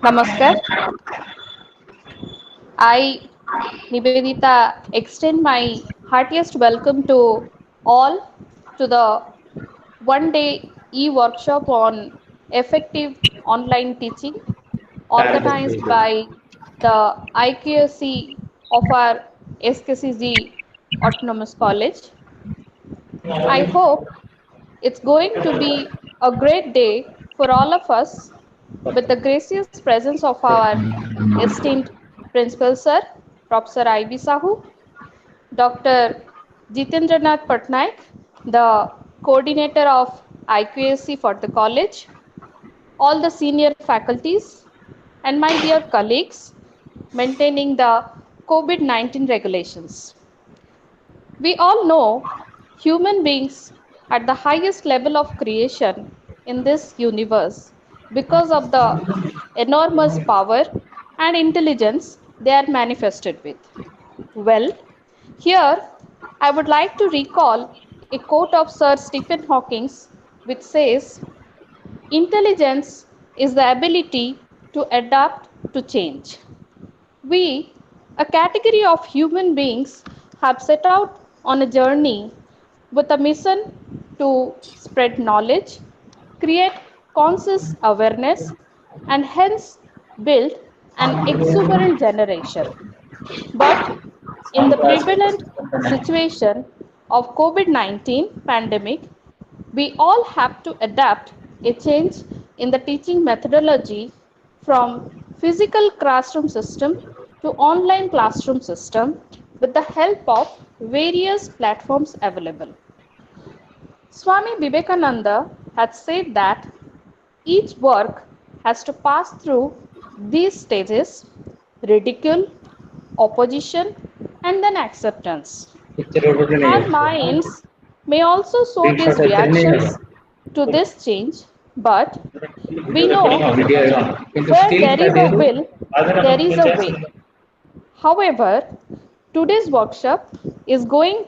Namaskar. I, Nivedita, extend my heartiest welcome to all to the one day e workshop on effective online teaching organized by the IQSC of our SKCG Autonomous College. I hope it's going to be a great day for all of us with the gracious presence of our esteemed Principal Sir, Professor I.B. Sahu, Dr. Jitendranath Patnaik, the coordinator of IQAC for the college, all the senior faculties, and my dear colleagues maintaining the COVID 19 regulations. We all know human beings at the highest level of creation in this universe because of the enormous power and intelligence they are manifested with. Well, here I would like to recall a quote of Sir Stephen Hawking which says, intelligence is the ability to adapt to change. We, a category of human beings, have set out on a journey with a mission to spread knowledge, create conscious awareness, and hence build an exuberant generation. But in the prevalent situation of COVID-19 pandemic, we all have to adapt a change in the teaching methodology from physical classroom system to online classroom system with the help of various platforms available. Swami Vivekananda had said that each work has to pass through these stages: ridicule, opposition, and then acceptance. Our minds may also show these reactions to this change, but we know where there is a will, there is a way. However, today's workshop is going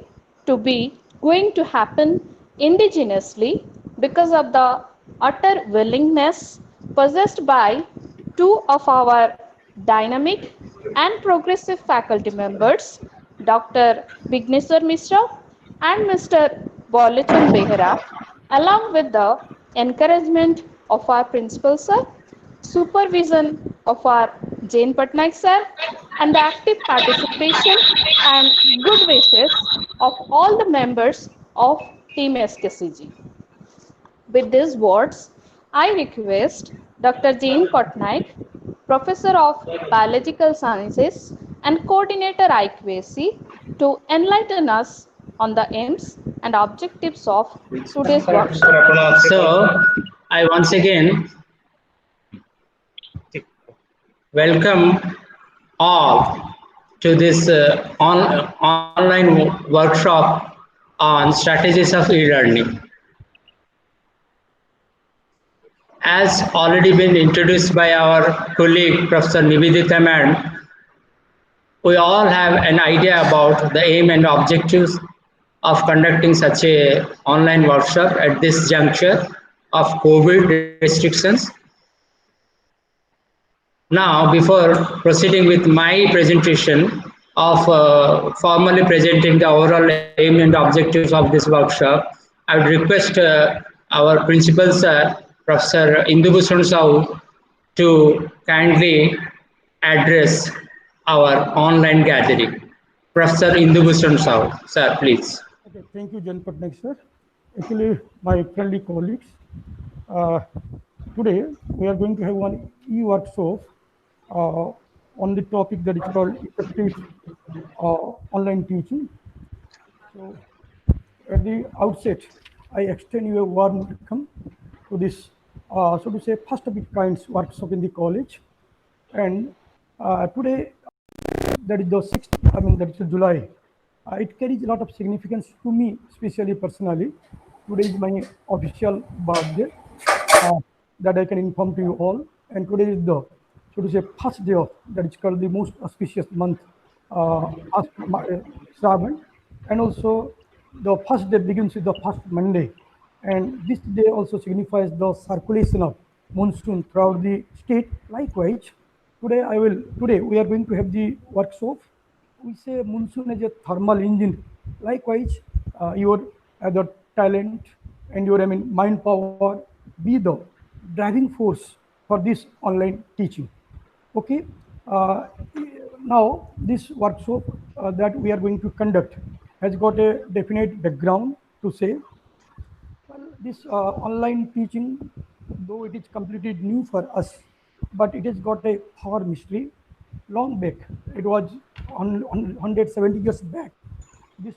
to happen indigenously because of the utter willingness possessed by two of our dynamic and progressive faculty members, Dr. Vigneswar Mishra and Mr. Bolachand Behera, along with the encouragement of our principal sir, supervision of our Jane Patnaik sir, and the active participation and good wishes of all the members of Team SKCG. With these words, I request Dr. Jane Patnaik, Professor of Biological Sciences and Coordinator IQAC, to enlighten us on the aims and objectives of today's workshop. So, I once again welcome all to this online workshop on strategies of e-learning. As already been introduced by our colleague Professor Nivedita Madam, we all have an idea about the aim and objectives of conducting such a online workshop at this juncture of COVID restrictions. Now, before proceeding with my presentation of formally presenting the overall aim and objectives of this workshop, I would request our principal sir, Professor Indubhushan Sahu, to kindly address our online gathering. Professor Indubhushan Sahu, sir, please. Okay, thank you, Jan Patnaik, sir. Actually, my friendly colleagues, uh, today we are going to have one e-workshop on the topic that is called effective online teaching. So, at the outset, I extend you a warm welcome to this, so to say, first of its kind workshop in the college. And today, that is the 6th, that is July. It carries a lot of significance to me, especially personally. Today is my official birthday that I can inform to you all. And today is the, so to say, first day of that is called the most auspicious month, Shravan. And also the first day begins with the first Monday. And this day also signifies the circulation of monsoon throughout the state. Likewise, today we are going to have the workshop. We say monsoon is a thermal engine. Likewise, your other talent and your mind power be the driving force for this online teaching. Okay. Uh, Now this workshop that we are going to conduct has got a definite background to say. Well, this online teaching, though it is completely new for us, but it has got a far mystery. Long back, it was on 170 years back. This,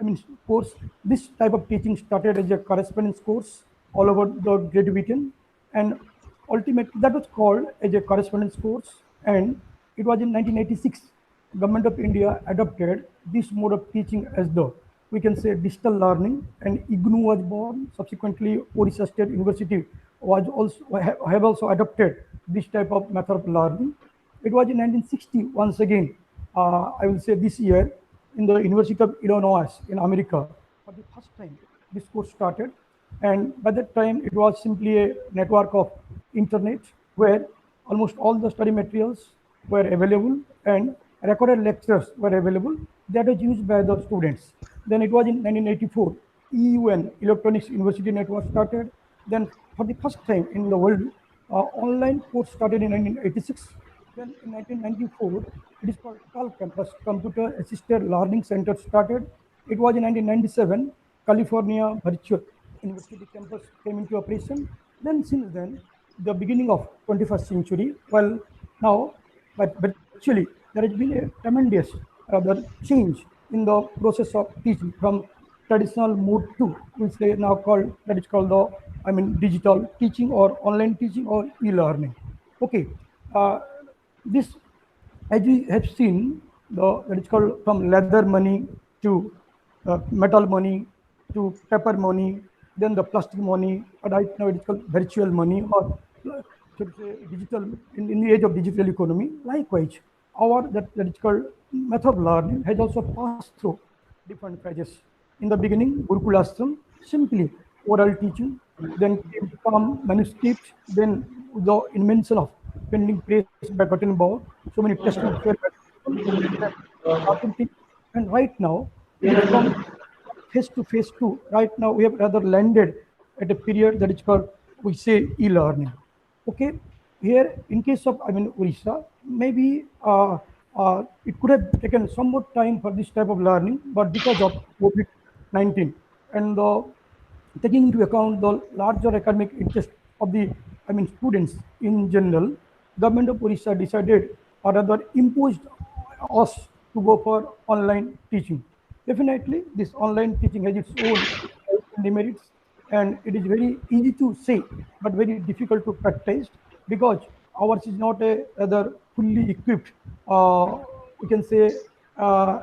I mean, course, this type of teaching started as a correspondence course all over the Great Britain, and ultimately that was called as a correspondence course. And it was in 1986, Government of India adopted this mode of teaching as the, we can say, digital learning, and IGNU was born. Subsequently, Odisha State University was also have also adopted this type of method of learning. It was in 1960 once again. I will say this year in the University of Illinois in America for the first time this course started, and by that time it was simply a network of internet where almost all the study materials were available and recorded lectures were available that was used by the students. Then it was in 1984, EUN, Electronics University Network, started. Then for the first time in the world, online course started in 1986. Then in 1994, it is called CAL Campus, Computer Assisted Learning Center, started. It was in 1997, California Virtual University Campus came into operation. Then since then, the beginning of 21st century, well, now, but virtually there has been a tremendous change in the process of teaching from traditional mode to, which they now called, that is called the, digital teaching or online teaching or e-learning. Okay, uh, this, as we have seen, that is called from leather money to metal money to paper money, then the plastic money. Right now it is called virtual money, or should say digital, in the age of digital economy. Likewise, our that is called method of learning has also passed through different phases. In the beginning, Gurukul Ashram, simply oral teaching, then came to come manuscript, then the invention of printing press by Gutenberg, so many textbooks were authentic, and right now we have come face to face to, right now we have rather landed at a period that is called, we say, e-learning. Okay, here in case of, Orissa, maybe it could have taken some more time for this type of learning, but because of COVID-19 and the taking into account the larger academic interest of the, students in general, government of Orissa decided, or rather imposed us to go for online teaching. Definitely, this online teaching has its own demerits, and it is very easy to say, but very difficult to practice, because ours is not a rather fully equipped, we can say, uh,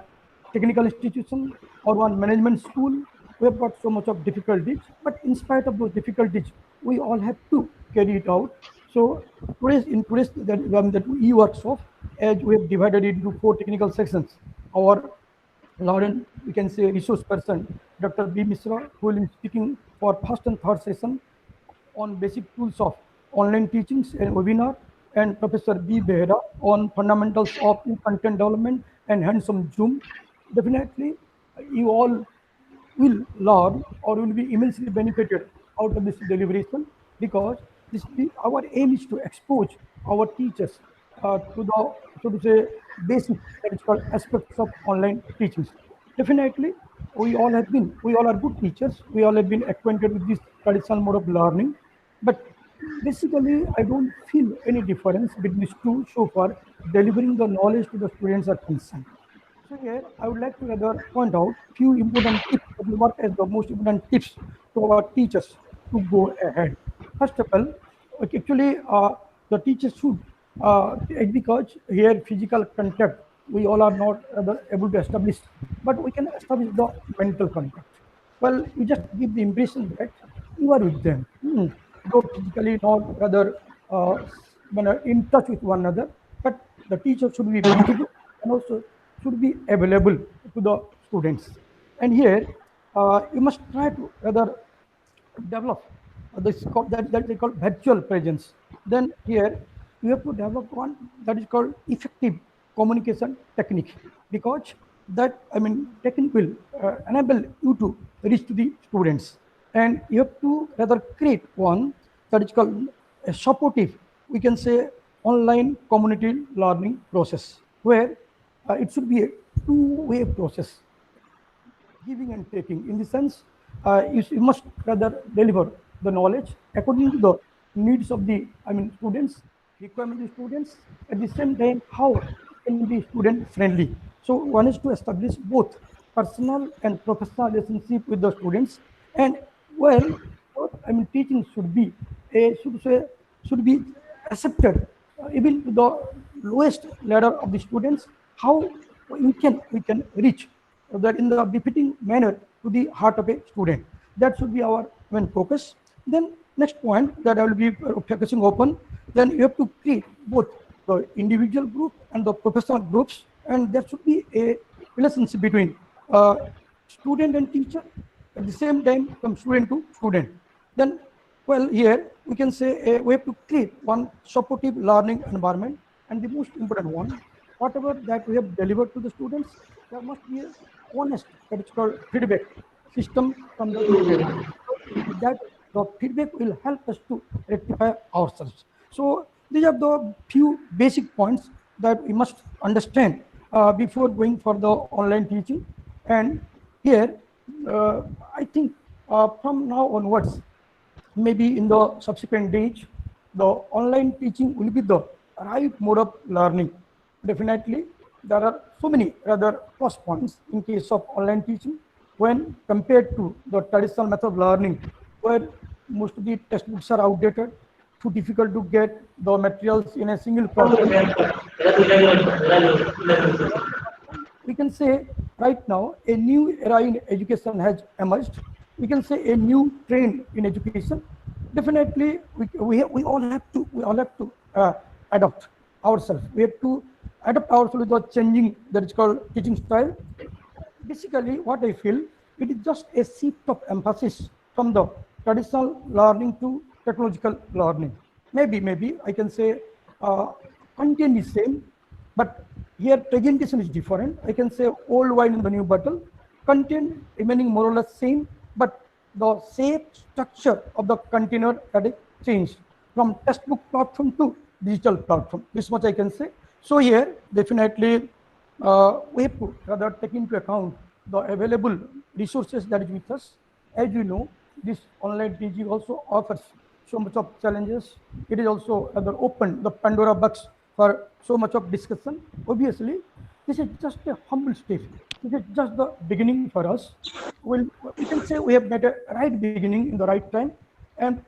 technical institution or one management school. We have got so much of difficulties, but in spite of those difficulties, we all have to carry it out. So today's that e-workshop, as we have divided it into 4 technical sections, our Lauren, we can say, resource person, Dr. B. Misra, who will be speaking for first and third session on basic tools of online teachings and webinar, and Professor B. Behra on fundamentals of content development and hands-on Zoom. Definitely, you all will learn or will be immensely benefited out of this deliberation, because our aim is to expose our teachers to the, so to say, basic, that is called, aspects of online teachings. Definitely, we all are good teachers. We all have been acquainted with this traditional mode of learning, but basically, I don't feel any difference between these two so far. Delivering the knowledge to the students are concerned. So here, I would like to rather point out few important tips that will work as the most important tips to our teachers to go ahead. First of all, actually, the teachers should, because here physical contact we all are not able to establish, but we can establish the mental contact. Well, you just give the impression that you are with them, though physically not rather in touch with one another, but the teacher should be visible and also should be available to the students. And here, you must try to rather develop that is called virtual presence. Then here you have to develop one that is called effective communication technique, because that, I mean, technique will enable you to reach to the students, and you have to rather create one that is called a supportive, we can say, online community learning process, where it should be a two-way process, giving and taking. In the sense, you must rather deliver the knowledge according to the needs of the, I mean, students, requirement of the students. At the same time, how it can be student friendly. So one is to establish both personal and professional relationship with the students, and well, I mean, teaching should be a should be accepted, even to the lowest ladder of the students. How we can reach that in the befitting manner to the heart of a student. That should be our main focus. Then next point that I will be focusing upon, then you have to create both the individual group and the professional groups, and there should be a relationship between student and teacher, at the same time from student to student. Then, well, here we can say we have to create one supportive learning environment, and the most important one, whatever that we have delivered to the students, there must be a honest, that is called feedback system from the student. That the feedback will help us to rectify ourselves. So these are the few basic points that we must understand before going for the online teaching. And here, I think from now onwards, maybe in the subsequent days, the online teaching will be the right mode of learning. Definitely, there are so many rather plus points in case of online teaching when compared to the traditional method of learning, where most of the textbooks are outdated, too difficult to get the materials in a single platform. We can say right now a new era in education has emerged. We can say a new trend in education. Definitely, we all have to adopt ourselves. We have to adapt ourselves with the changing, that is called teaching style. Basically, what I feel, it is just a shift of emphasis from the traditional learning to technological learning. Maybe I can say content is same, but here presentation is different. I can say old wine in the new bottle. Content remaining more or less same, but the shape structure of the container that is changed from textbook platform to digital platform. This much I can say. So here definitely we have to rather take into account the available resources that is with us. As you know, this online teaching also offers so much of challenges. It is also rather open the Pandora box for so much of discussion. Obviously, this is just a humble step. This is just the beginning for us. Well, we can say we have made a right beginning in the right time, and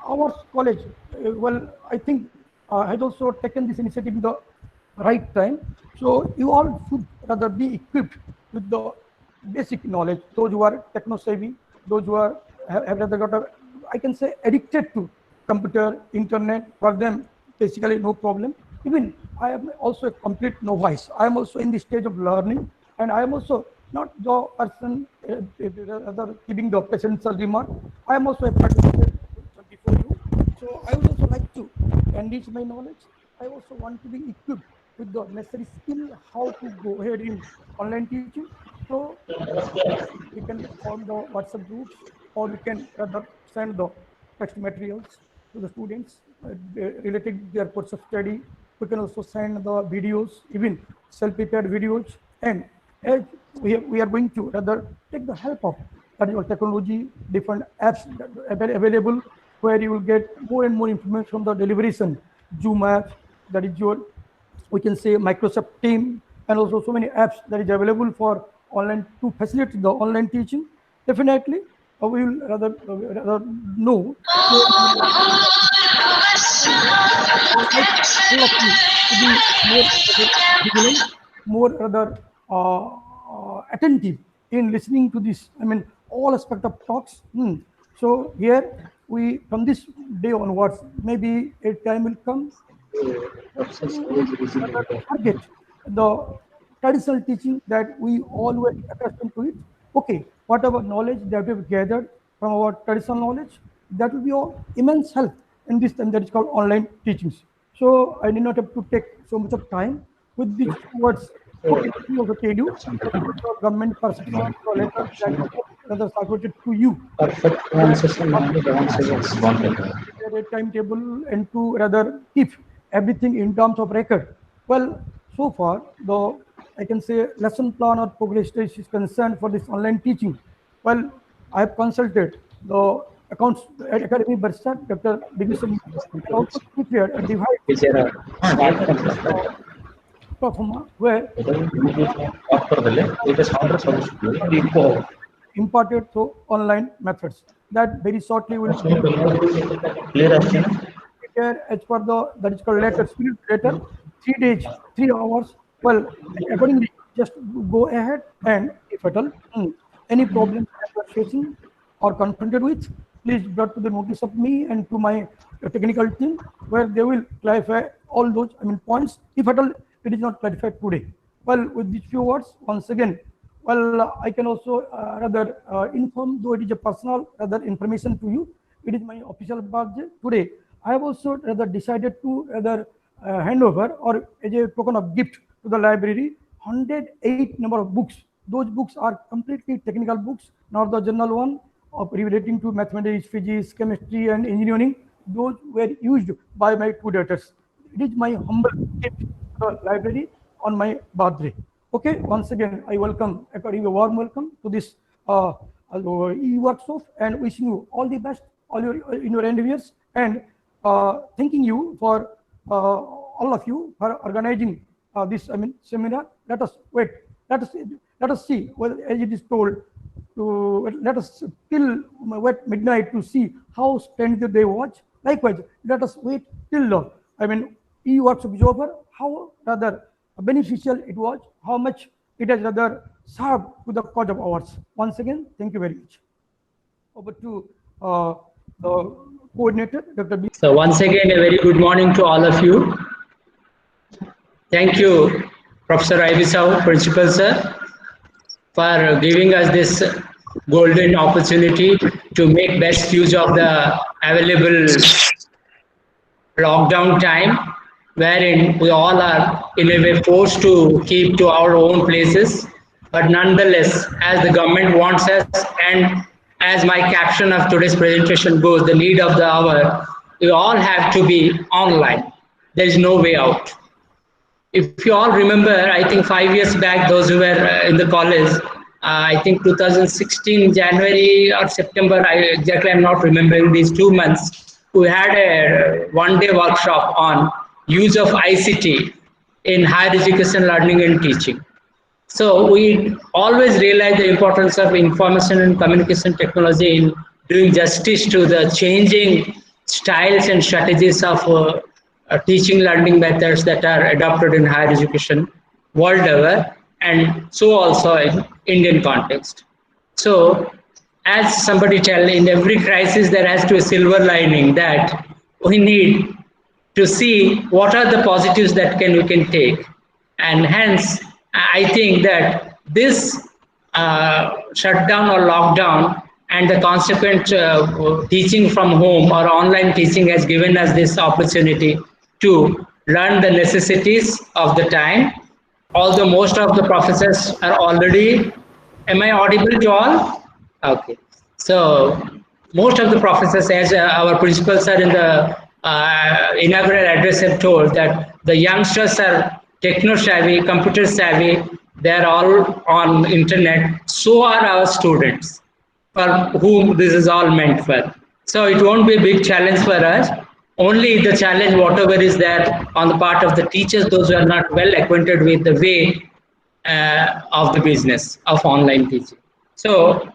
our college, well, I think has also taken this initiative in the right time. So you all should rather be equipped with the basic knowledge. Those who are techno savvy, those who are have rather got a, I can say, addicted to computer, internet, for them basically no problem. Even I am also a complete novice. I am also in the stage of learning, and I am also not the person rather giving the presidential remark. I am also a participant before you. So I would also like to enrich my knowledge. I also want to be equipped with the necessary skill how to go ahead in online teaching. So we can form the WhatsApp groups, or we can rather send the text materials to the students related to their course of study. We can also send the videos, even self-prepared videos, and as we are going to rather take the help of that is your technology, different apps that are available, where you will get more and more information from the deliberation. Zoom apps, that is your, we can say, Microsoft Team, and also so many apps that is available for online to facilitate the online teaching. Definitely, we will rather know. I would like all of you to be more vigilant, more rather attentive in listening to this. I mean, all aspect of talks. So here we, from this day onwards, maybe a time will come we will rather forget the traditional teaching that we all were accustomed to it. Okay, whatever knowledge that we've gathered from our traditional knowledge, that will be of immense help in this time that is called online teachings. So I did not have to take so much of time with these words. Okay, let me also tell you the government perception or letter that rather circulated to you. Perfect pronunciation. A timetable and to rather keep everything in terms of record. Well, so far, the I can say lesson plan or progress stage is concerned for this online teaching. Well, I have consulted the accounts at Academy Barsat, Dr. Division, and also prepared a device performer where imparted through online methods. That very shortly will prepare as per the that is called letter, spirit letter, 3 days, 3 hours. Well, accordingly, just go ahead and if at all any problems that you are facing or confronted with, please brought to the notice of me and to my technical team, where they will clarify all those points if at all it is not clarified today. Well, with these few words, once again, well, I can also rather inform, though it is a personal rather information to you. It is my official birthday today. I have also rather decided to rather hand over or as a token of gift to the library 108 number of books. Those books are completely technical books, not the general one of relating to mathematics, physics, chemistry, and engineering. Those were used by my two daughters. It is my humble gift to the library on my birthday. Okay, once again, I welcome, according a warm welcome to this e-workshop and wishing you all the best all your in your endeavors and thanking you for all of you for organizing this seminar. Let us wait. Let us see. Well, as it is told, to let us till wait midnight to see how splendid they watch. Likewise, let us wait till e-workshop is over. How rather beneficial it was. How much it has rather served to the cause of ours. Once again, thank you very much. Over to the coordinator, Dr. B. So once again, a very good morning to all of you. Thank you, Professor Ibisau, Principal Sir, for giving us this golden opportunity to make best use of the available lockdown time, wherein we all are in a way forced to keep to our own places. But nonetheless, as the government wants us, and as my caption of today's presentation goes, the need of the hour, we all have to be online. There is no way out. If you all remember, I think 5 years back, those who were in the college, I think 2016 January or September, I'm not remembering these 2 months, we had a one-day workshop on use of ICT in higher education learning and teaching. So we always realize the importance of information and communication technology in doing justice to the changing styles and strategies of teaching learning methods that are adopted in higher education world over, and so also in Indian context. So as somebody tell, in every crisis there has to be a silver lining, that we need to see what are the positives that we can take. And hence I think that this shutdown or lockdown and the consequent teaching from home or online teaching has given us this opportunity to learn the necessities of the time. Although most of the professors are already, am I audible to all? Okay. So most of the professors, as our principals are in the inaugural address have told, that the youngsters are techno savvy, computer savvy, they're all on internet. So are our students, for whom this is all meant for. So it won't be a big challenge for us. Only the challenge, whatever is there on the part of the teachers, those who are not well acquainted with the way of the business of online teaching. So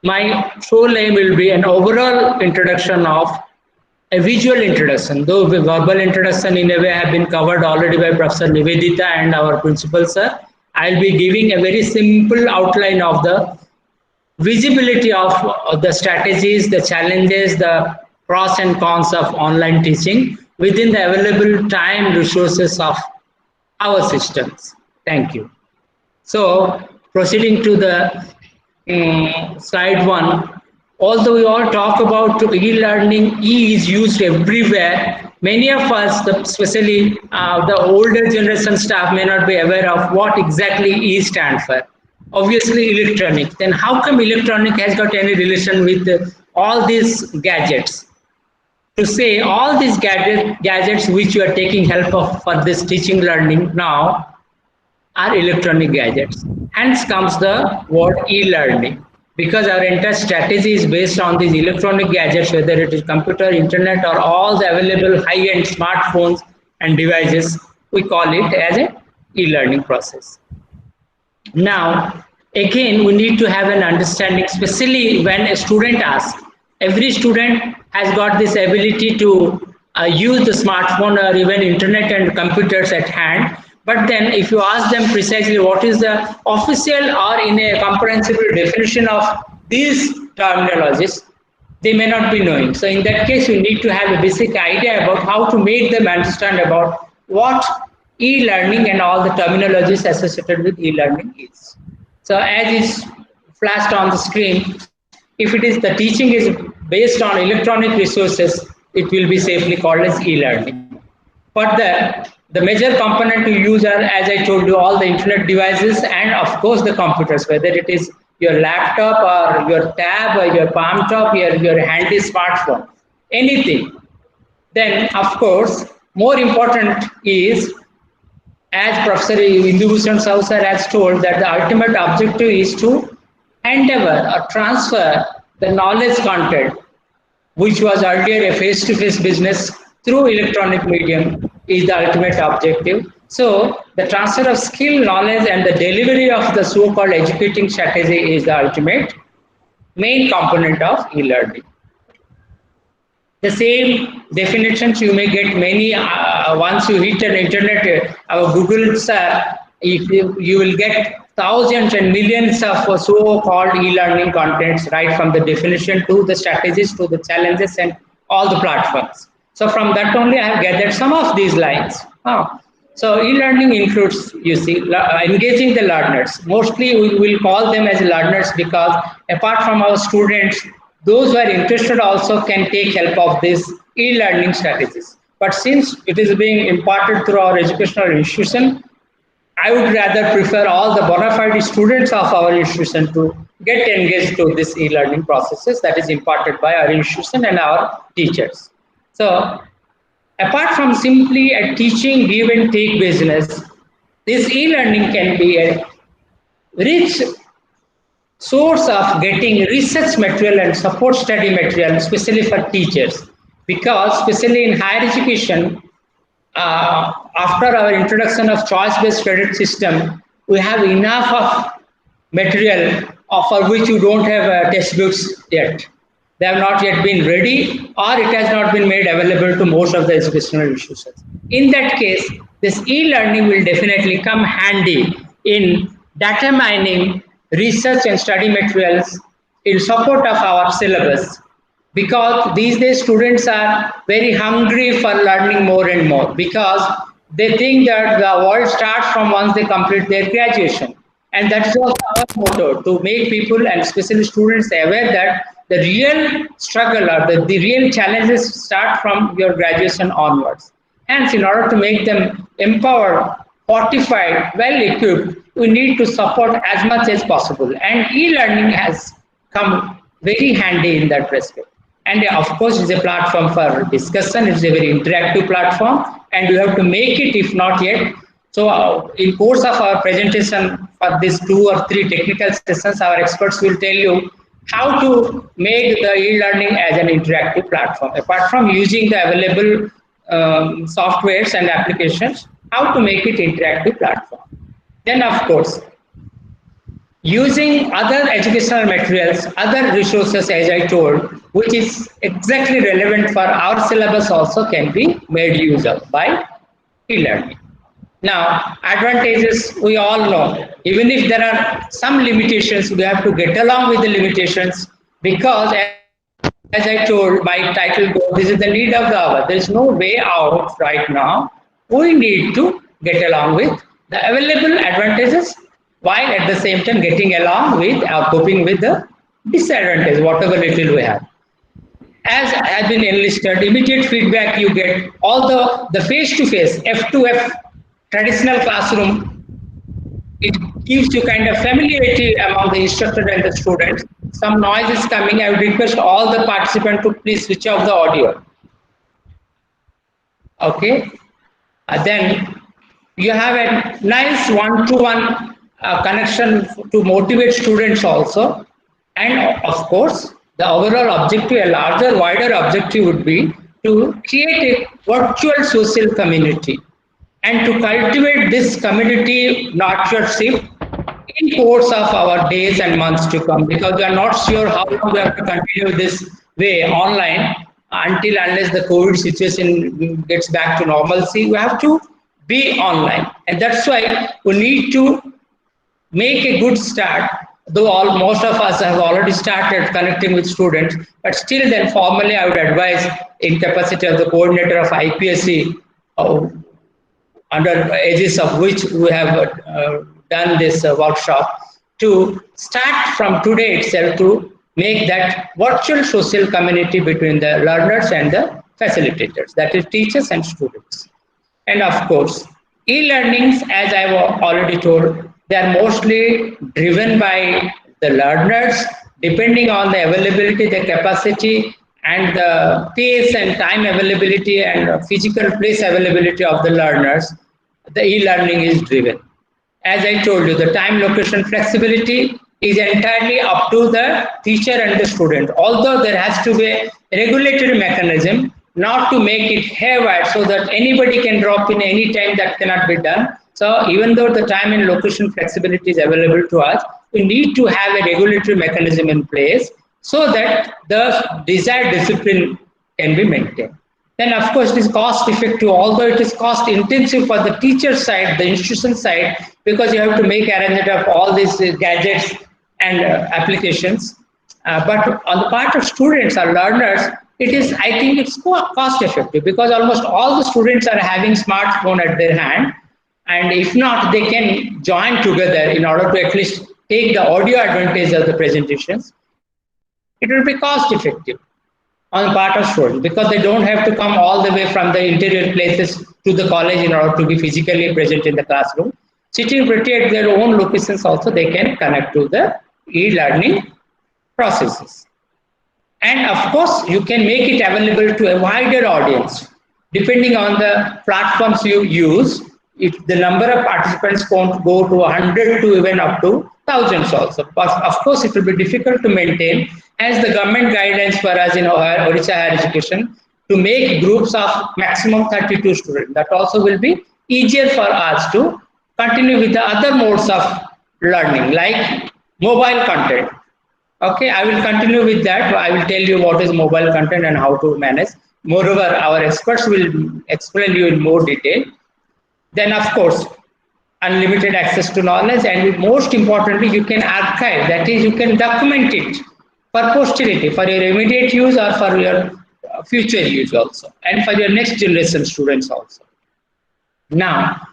my sole aim will be an overall introduction of a visual introduction, though the verbal introduction in a way have been covered already by Professor Nivedita and our principal sir. I'll be giving a very simple outline of the visibility of the strategies, the challenges, the pros and cons of online teaching within the available time resources of our systems. Thank you. So proceeding to the slide one, although we all talk about e-learning, E is used everywhere. Many of us, especially the older generation staff, may not be aware of what exactly E stands for. Obviously, electronic. Then how come electronic has got any relation with all these gadgets? To say all these gadgets which you are taking help of for this teaching learning now are electronic gadgets. Hence comes the word e-learning. Because our entire strategy is based on these electronic gadgets, whether it is computer, internet, or all the available high-end smartphones and devices, we call it as an e-learning process. Now, again, we need to have an understanding, especially when a student asks. Every student has got this ability to use the smartphone or even internet and computers at hand. But then if you ask them precisely what is the official or in a comprehensible definition of these terminologies, they may not be knowing. So in that case, you need to have a basic idea about how to make them understand about what e-learning and all the terminologies associated with e-learning is. So as is flashed on the screen, if it is the teaching is based on electronic resources, it will be safely called as e-learning. Further, the major component to use are, as I told you, all the internet devices and of course the computers, whether it is your laptop or your tab or your palm top, your handy smartphone, anything. Then, of course, more important is, as Professor Indubhushan Savsar has told, that the ultimate objective is to hand over or transfer the knowledge content, which was earlier a face-to-face business through electronic medium, is the ultimate objective. So the transfer of skill, knowledge, and the delivery of the so-called educating strategy is the ultimate main component of e-learning. The same definitions you may get many once you hit an internet, our Google you will get thousands and millions of so-called e-learning contents, right from the definition to the strategies to the challenges and all the platforms. So from that only I have gathered some of these lines. So e-learning includes, you see, engaging the learners. Mostly we will call them as learners because apart from our students, those who are interested also can take help of these e-learning strategies. But since it is being imparted through our educational institution, I would rather prefer all the bona fide students of our institution to get engaged to this e-learning processes that is imparted by our institution and our teachers. So apart from simply a teaching give and take business, this e-learning can be a rich source of getting research material and support study material, especially for teachers. Because especially in higher education, after our introduction of choice-based credit system, we have enough of material for which you don't have textbooks yet. They have not yet been ready, or it has not been made available to most of the educational institutions. In that case, this e-learning will definitely come handy in data mining, research and study materials in support of our syllabus, because these days students are very hungry for learning more and more, because they think that the world starts from once they complete their graduation. And that's also our motto, to make people and especially students aware that the real struggle or the real challenges start from your graduation onwards. Hence, in order to make them empowered, fortified, well equipped, we need to support as much as possible. And e-learning has come very handy in that respect. And of course, it's a platform for discussion. It's a very interactive platform, and you have to make it if not yet. So in course of our presentation for these 2 or 3 technical sessions, our experts will tell you how to make the e-learning as an interactive platform. Apart from using the available softwares and applications, how to make it interactive platform. Then of course, using other educational materials, other resources, as I told, which is exactly relevant for our syllabus also can be made use of by e-learning. Now, advantages we all know. Even if there are some limitations, we have to get along with the limitations, because as I told, my title goes, this is the need of the hour. There is no way out right now. We need to get along with the available advantages while at the same time getting along with or coping with the disadvantage, whatever little we have. As has been enlisted, immediate feedback you get, all the face-to-face, F2F traditional classroom, it gives you kind of familiarity among the instructor and the students. Some noise is coming, I would request all the participants to please switch off the audio. Okay, then you have a nice one-to-one connection to motivate students also. And of course, the overall objective, a larger, wider objective would be to create a virtual social community and to cultivate this community nurtureship in course of our days and months to come, because we are not sure how long we have to continue this way online until unless the COVID situation gets back to normalcy. We have to be online, and that's why we need to make a good start. Though most of us have already started connecting with students, but still then formally I would advise, in capacity of the coordinator of IPSC, under aegis of which we have done this workshop, to start from today itself to make that virtual social community between the learners and the facilitators, that is teachers and students. And of course, e-learnings, as I have already told, they are mostly driven by the learners, depending on the availability, the capacity, and the pace and time availability and physical place availability of the learners. The e-learning is driven. As I told you, the time location flexibility is entirely up to the teacher and the student. Although there has to be a regulatory mechanism not to make it haywire so that anybody can drop in any time, that cannot be done. So even though the time and location flexibility is available to us, we need to have a regulatory mechanism in place so that the desired discipline can be maintained. Then of course it is cost effective, although it is cost intensive for the teacher side, the institution side, because you have to make arrangement of all these gadgets and applications. But on the part of students or learners, it is, I think it's cost effective, because almost all the students are having smartphone at their hand. And if not, they can join together in order to at least take the audio advantage of the presentations. It will be cost effective on the part of students, because they don't have to come all the way from the interior places to the college in order to be physically present in the classroom. Sitting pretty at their own locations also, they can connect to the e-learning processes. And of course, you can make it available to a wider audience. Depending on the platforms you use, if the number of participants won't go to 100 to even up to thousands also. But of course, it will be difficult to maintain, as the government guidance for us in Odisha Higher Education, to make groups of maximum 32 students. That also will be easier for us to continue with the other modes of learning, like mobile content. Okay, I will continue with that. I will tell you what is mobile content and how to manage. Moreover, our experts will explain you in more detail. Then of course, unlimited access to knowledge, and most importantly, you can archive, that is, you can document it for posterity, for your immediate use or for your future use also, and for your next generation students also. Now,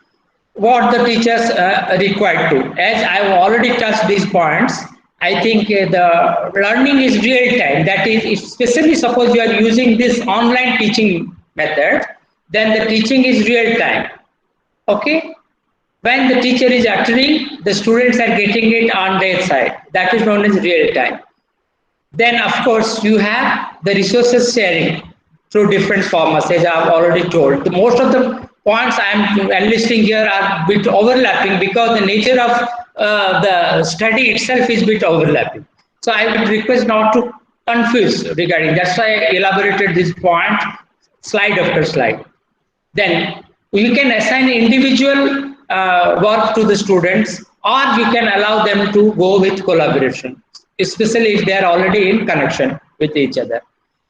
what the teachers are required to, as I have already touched these points, I think the learning is real time. That is, especially suppose you are using this online teaching method, then the teaching is real time. Okay, when the teacher is uttering, the students are getting it on their side. That is known as real time. Then of course you have the resources sharing through different formats, as I have already told. Most of the points I am enlisting here are a bit overlapping, because the nature of the study itself is a bit overlapping. So I would request not to confuse regarding, that's why I elaborated this point slide after slide. Then you can assign individual work to the students, or you can allow them to go with collaboration, especially if they are already in connection with each other.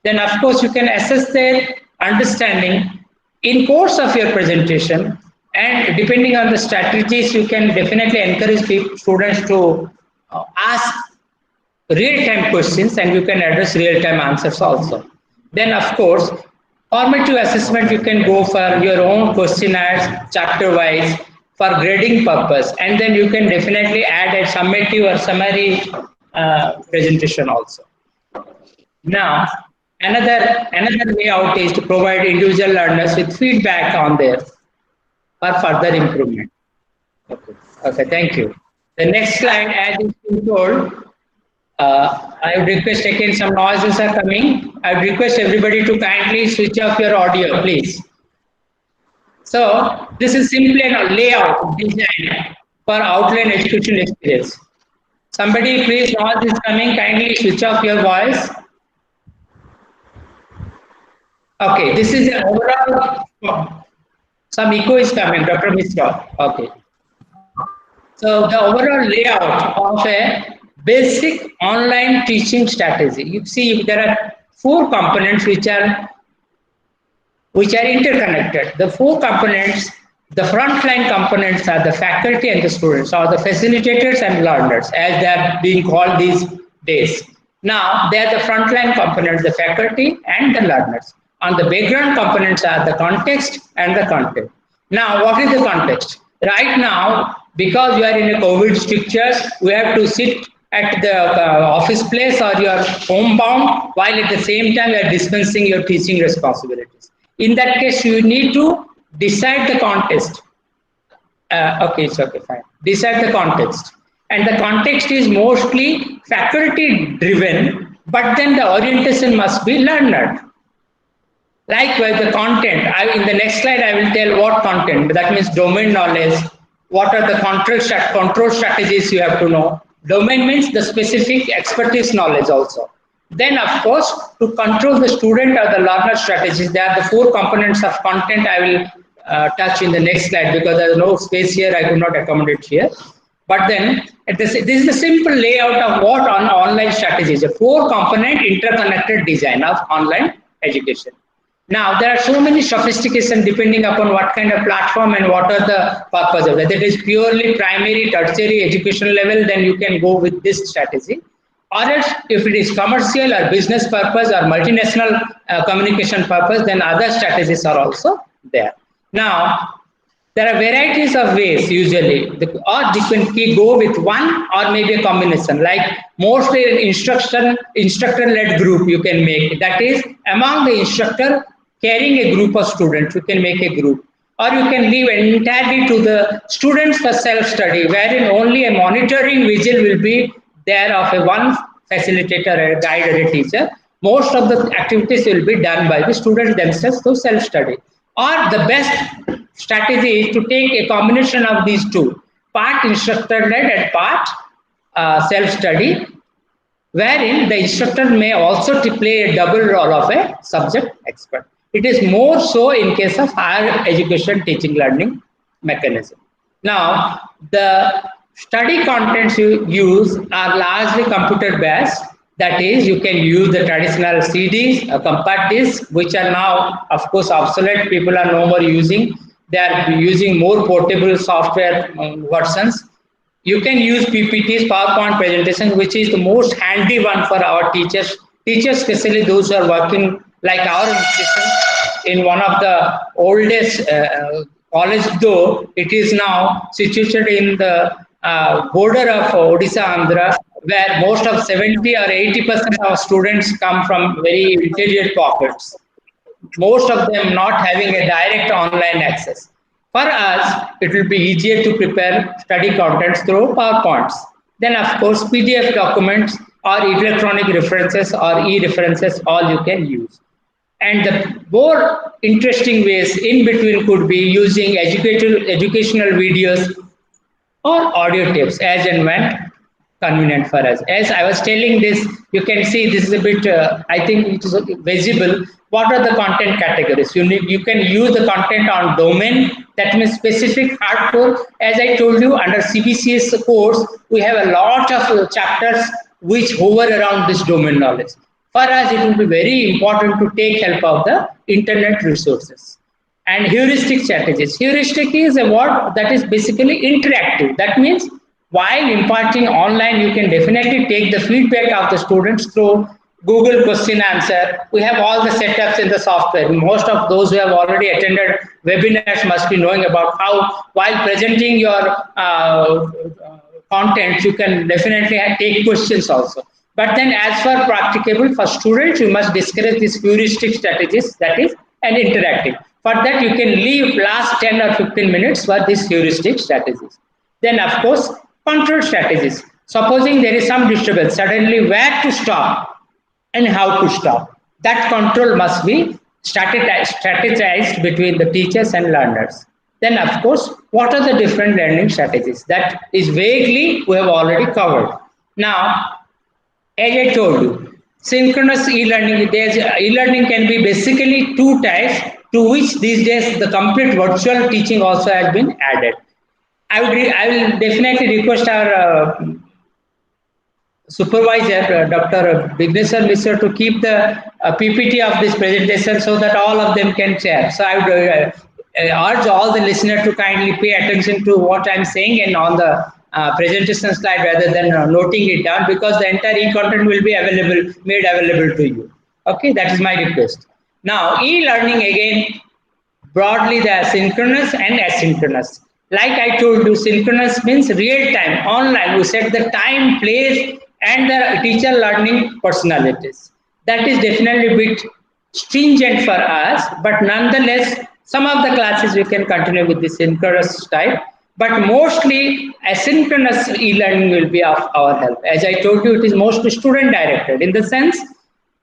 Then of course you can assess their understanding in course of your presentation, and depending on the strategies, you can definitely encourage students to ask real-time questions, and you can address real-time answers also. Then of course, formative assessment, you can go for your own questionnaires chapter-wise for grading purpose, and then you can definitely add a summative or summary presentation also. Now, another layout is to provide individual learners with feedback on their for further improvement. Okay, okay, thank you. The next slide, as is been told, I would request again some noises are coming. I would request everybody to kindly switch off your audio, please. So this is simply a layout design for outline education experience. Somebody please noise is coming, kindly switch off your voice. Okay, this is an overall, some echo is coming, Dr. Mishra. Okay. So the overall layout of a basic online teaching strategy. You see there are four components which are interconnected. The four components, the frontline components are the faculty and the students, or the facilitators and learners, as they are being called these days. Now, they are the frontline components, the faculty and the learners. On the background components are the context and the content. Now, what is the context? Right now, because you are in a COVID strictures, we have to sit at the office place or your homebound, while at the same time you are dispensing your teaching responsibilities. In that case, you need to decide the context. Okay, it's okay, fine. Decide the context. And the context is mostly faculty driven, but then the orientation must be learner. Likewise, the content, in the next slide, I will tell what content, that means domain knowledge, what are the control strategies you have to know. Domain means the specific expertise knowledge also. Then, of course, to control the student or the learner strategies, there are the four components of content I will touch in the next slide because there is no space here, I could not accommodate here. But then, this is the simple layout of what on online strategies, a four component interconnected design of online education. Now, there are so many sophistication depending upon what kind of platform and what are the purpose of it. Whether it is purely primary, tertiary education level, then you can go with this strategy. Or else, if it is commercial or business purpose or multinational communication purpose, then other strategies are also there. Now, there are varieties of ways usually, or you can go with one or maybe a combination. Like mostly an instructor-led group you can make. That is, among the instructor carrying a group of students, you can make a group. Or you can leave entirely to the students for self-study, wherein only a monitoring vigil will be there of a one facilitator, a guide, or a teacher. Most of the activities will be done by the students themselves to self-study. Or the best strategy is to take a combination of these two, part instructor-led and part self-study, wherein the instructor may also play a double role of a subject expert. It is more so in case of higher education teaching learning mechanism. Now, the study contents you use are largely computer based. That is, you can use the traditional CDs, compact discs, which are now, of course, obsolete. People are no more using. They are using more portable software versions. You can use PPTs, PowerPoint presentations, which is the most handy one for our teachers. Teachers, especially those who are working like our institution in one of the oldest college, though it is now situated in the border of Odisha, Andhra, where most of 70 or 80% of students come from very interior pockets. Most of them not having a direct online access. For us, it will be easier to prepare study contents through PowerPoints. Then, of course, PDF documents or electronic references or e-references, all you can use. And the more interesting ways in between could be using educational videos or audio tapes as and when convenient for us. As I was telling this, you can see this is a bit, I think it is visible. What are the content categories? You can use the content on domain, that means specific hardcore. As I told you, under CBCS course, we have a lot of chapters which hover around this domain knowledge. For us, it will be very important to take help of the internet resources. And heuristic strategies. Heuristic is a word that is basically interactive. That means while imparting online, you can definitely take the feedback of the students through Google question answer. We have all the setups in the software. Most of those who have already attended webinars must be knowing about how, while presenting your content, you can definitely take questions also. But then, as for practicable for students, you must discourage these heuristic strategies, that is, and interactive. For that, you can leave last 10 or 15 minutes for these heuristic strategies. Then, of course, control strategies. Supposing there is some disturbance, suddenly where to stop and how to stop. That control must be strategized between the teachers and learners. Then, of course, what are the different learning strategies? That is vaguely we have already covered. Now, as I told you, synchronous e-learning, e-learning can be basically two types, to which these days the complete virtual teaching also has been added. I will definitely request our supervisor, Dr. Vigneswar Mishra, to keep the PPT of this presentation so that all of them can share. So I would urge all the listeners to kindly pay attention to what I'm saying and on the presentation slide rather than noting it down, because the entire e-content will be made available to you. Okay, that is my request. Now, e-learning again, broadly they are synchronous and asynchronous. Like I told you, synchronous means real time, online. We set the time, place, and the teacher learning personalities. That is definitely a bit stringent for us, but nonetheless, some of the classes we can continue with the synchronous type. But mostly asynchronous e-learning will be of our help. As I told you, it is mostly student directed in the sense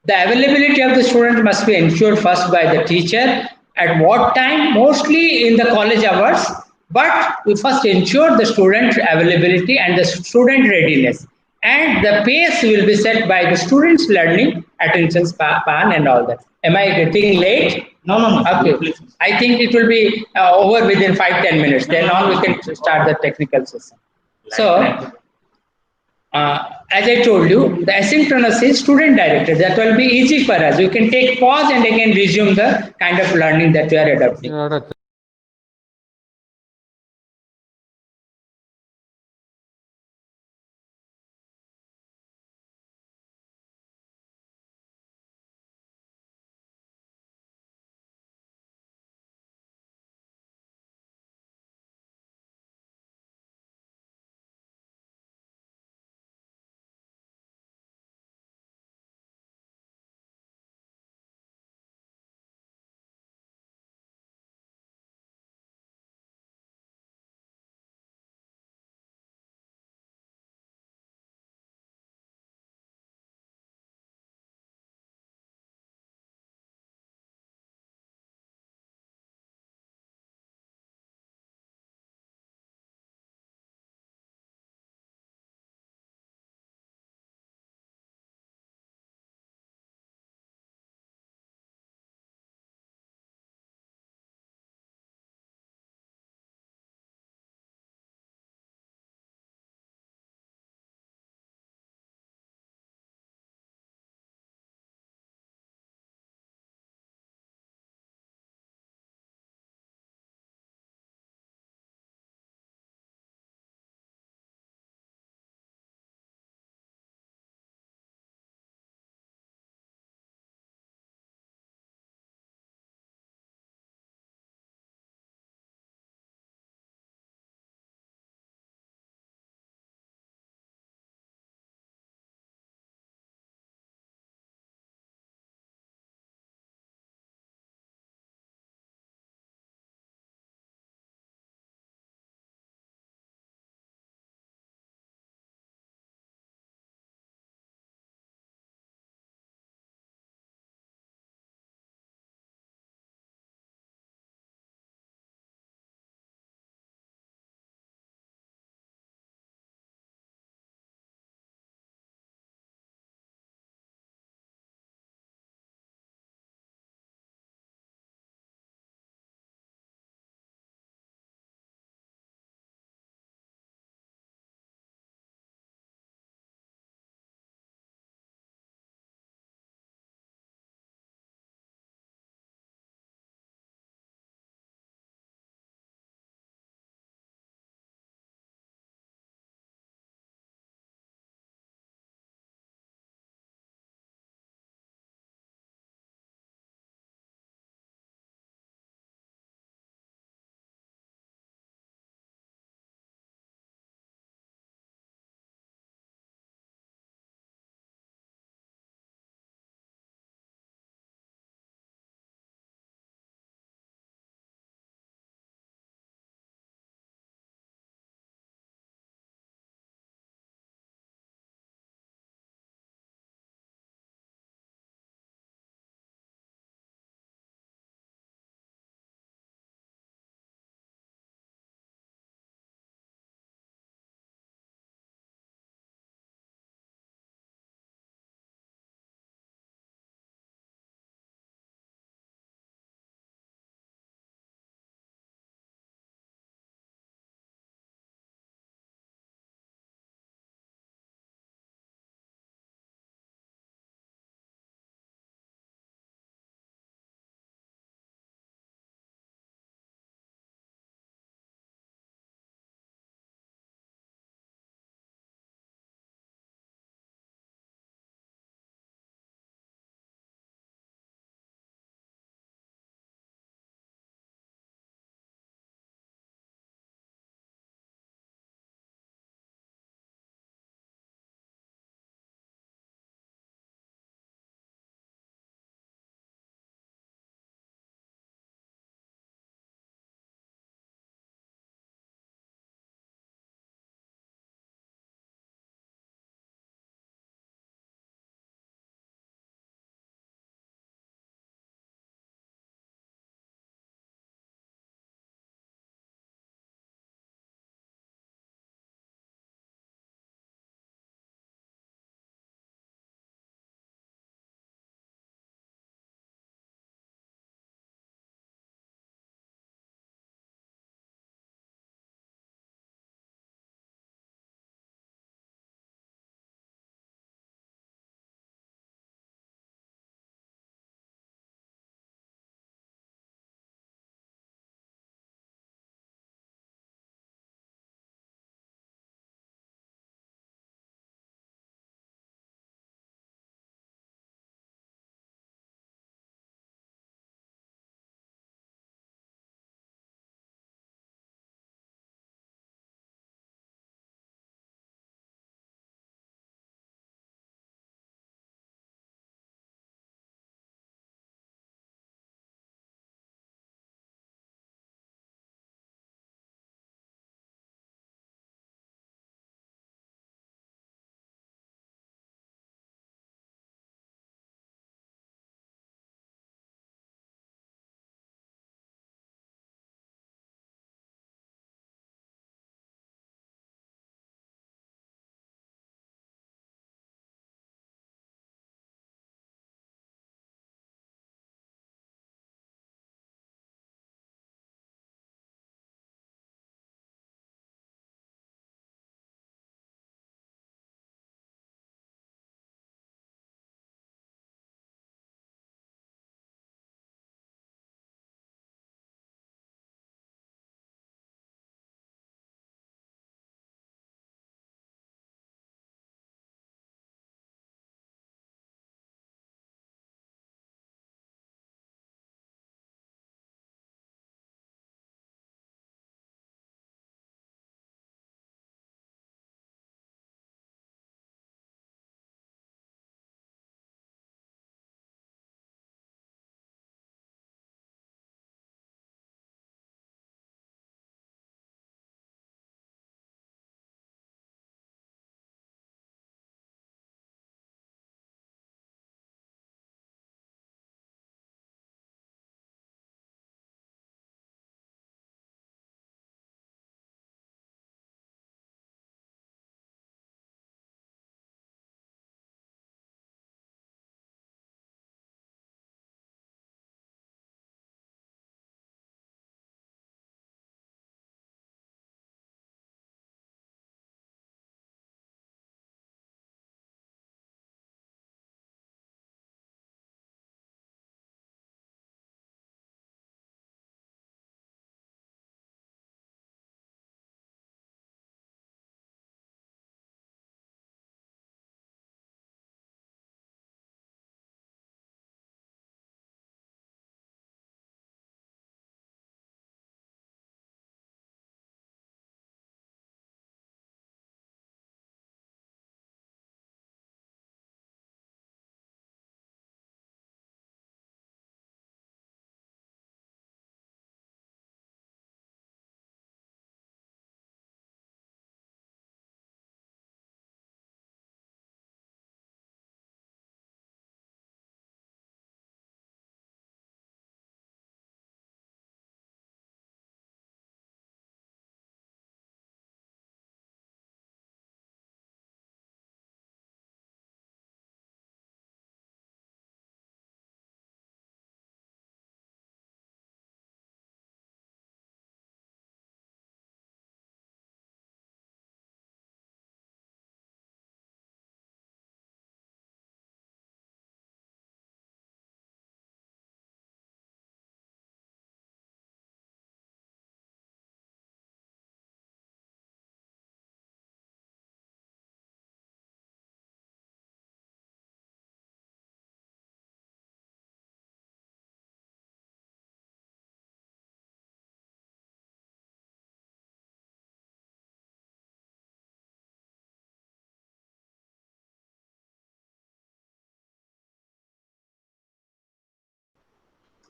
the availability of the student must be ensured first by the teacher. At what time? Mostly in the college hours, but we first ensure the student availability and the student readiness. And the pace will be set by the students' learning, attention span, and all that. Am I getting late? No, no, no. Okay. Please. I think it will be over within 5-10 minutes. Then on we can start the technical session. So, as I told you, the asynchronous is student directed. That will be easy for us. You can take pause and again resume the kind of learning that you are adopting. Yeah,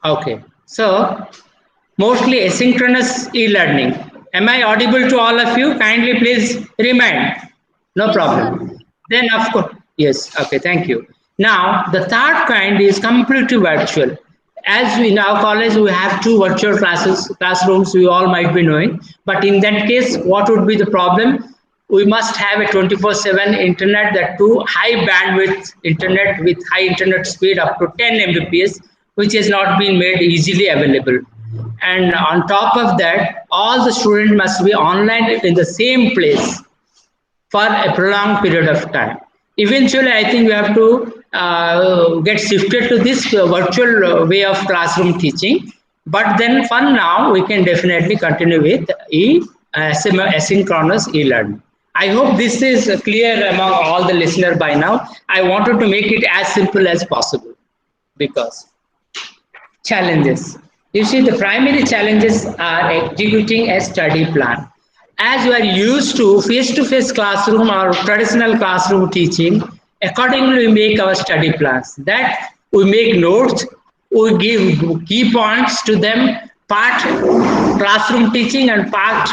Okay. So mostly asynchronous e-learning. Am I audible to all of you? Kindly please remind. No Yes, sir. problem. Then of course, yes. Okay, thank you. Now the third kind is completely virtual. As in our college, we have two virtual classrooms. We all might be knowing. But in that case, what would be the problem? We must have a 24/7 internet, that too high bandwidth internet with high internet speed up to 10 Mbps, which has not been made easily available. And on top of that, all the students must be online in the same place for a prolonged period of time. Eventually, I think we have to get shifted to this virtual way of classroom teaching. But then, for now, we can definitely continue with asynchronous e-learning. I hope this is clear among all the listeners by now. I wanted to make it as simple as possible because challenges. You see, the primary challenges are executing a study plan. As you are used to face classroom or traditional classroom teaching, accordingly we make our study plans. That we make notes, we give key points to them, part classroom teaching and part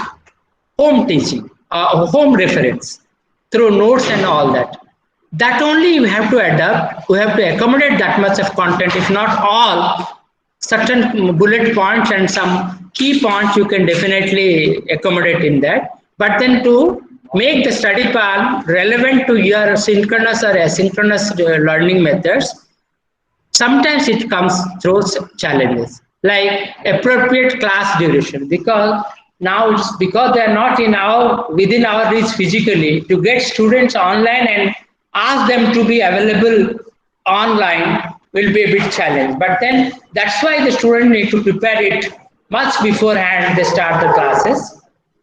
home teaching, home reference through notes and all that. That only we have to adapt. We have to accommodate that much of content, if not all. Certain bullet points and some key points you can definitely accommodate in that. But then to make the study plan relevant to your synchronous or asynchronous learning methods, sometimes it comes through challenges like appropriate class duration, because now it's because they are not in our within our reach physically. To get students online and ask them to be available online will be a big challenge, but then that's why the student need to prepare it much beforehand they start the classes.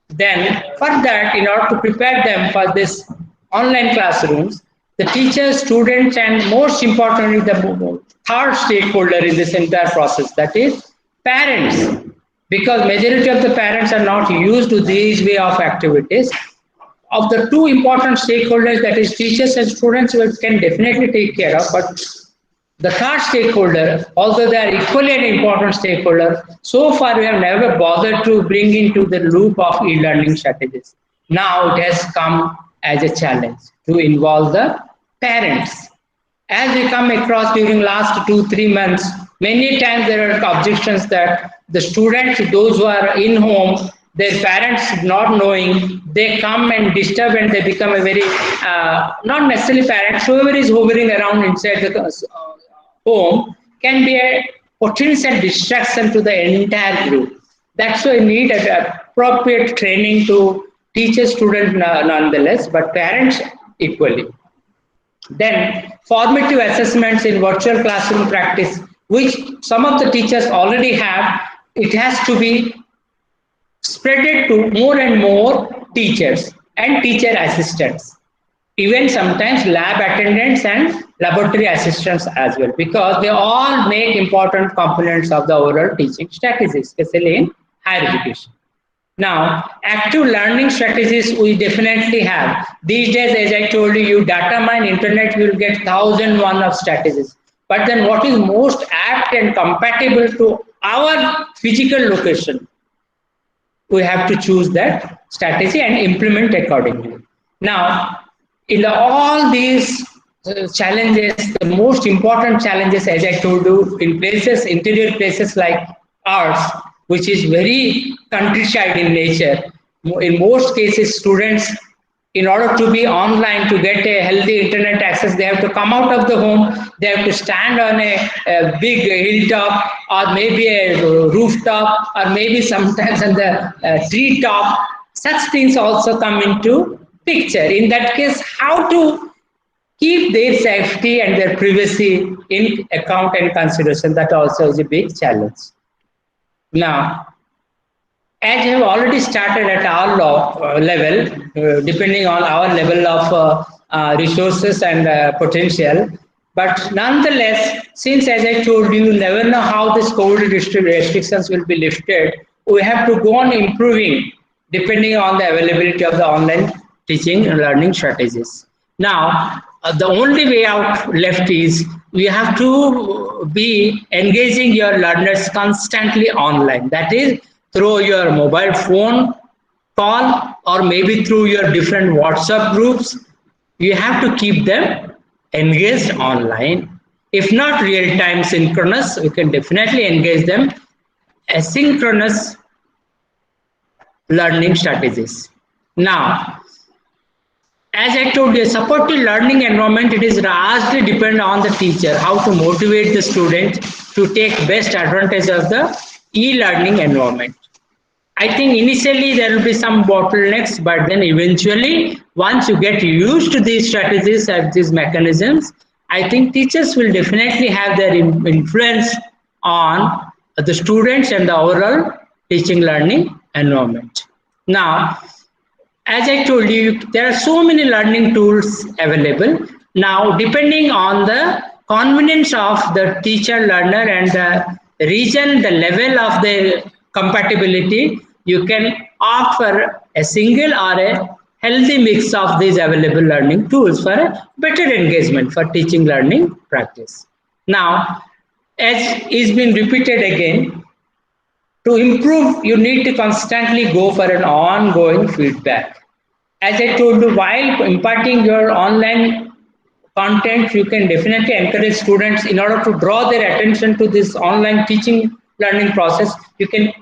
Then for that, in order to prepare them for this online classrooms, the teachers, students, and most importantly, the third stakeholder in this entire process, that is parents, because majority of the parents are not used to these way of activities. Of the two important stakeholders, that is teachers and students, we can definitely take care of, but the third stakeholder, although they are equally an important stakeholder, so far we have never bothered to bring into the loop of e-learning strategies. Now it has come as a challenge to involve the parents. As we come across during last 2 3 months, many times there are objections that the students, those who are in home, their parents not knowing, they come and disturb and they become a very not necessarily parents, whoever is hovering around inside the home can be a potential distraction to the entire group. That's why we need appropriate training to teach a student nonetheless, but parents equally. Then formative assessments in virtual classroom practice, which some of the teachers already have, it has to be spreaded to more and more teachers and teacher assistants, even sometimes lab attendants and laboratory assistants as well, because they all make important components of the overall teaching strategy, especially in higher education. Now, active learning strategies we definitely have. These days, as I told you, you data mine internet, you will get 1,001 of strategies. But then what is most apt and compatible to our physical location? We have to choose that strategy and implement accordingly. Now, in all these challenges, the most important challenges, as I told you, in places, interior places like ours, which is very countryside in nature, in most cases, students, in order to be online, to get a healthy internet access, they have to come out of the home, they have to stand on a big hilltop or maybe a rooftop or maybe sometimes on the tree top. Such things also come into picture. In that case, how to keep their safety and their privacy in account and consideration, that also is a big challenge. Now, as you have already started at our level, depending on our level of resources and potential, but nonetheless, since as I told you, you never know how this COVID restrictions will be lifted, we have to go on improving depending on the availability of the online teaching and learning strategies. Now, the only way out left is you have to be engaging your learners constantly online. That is through your mobile phone call or maybe through your different WhatsApp groups. You have to keep them engaged online. If not real time synchronous, you can definitely engage them asynchronous learning strategies. Now, as I told you, a supportive learning environment, it is largely dependent on the teacher, how to motivate the student to take best advantage of the e-learning environment. I think initially there will be some bottlenecks, but then eventually, once you get used to these strategies and these mechanisms, I think teachers will definitely have their influence on the students and the overall teaching learning environment. Now, as I told you, there are so many learning tools available. Now, depending on the convenience of the teacher, learner, and the region, the level of the compatibility, you can opt for a single or a healthy mix of these available learning tools for a better engagement for teaching learning practice. Now, as is been repeated again, to improve, you need to constantly go for an ongoing feedback. As I told you, while imparting your online content, you can definitely encourage students in order to draw their attention to this online teaching learning process. You can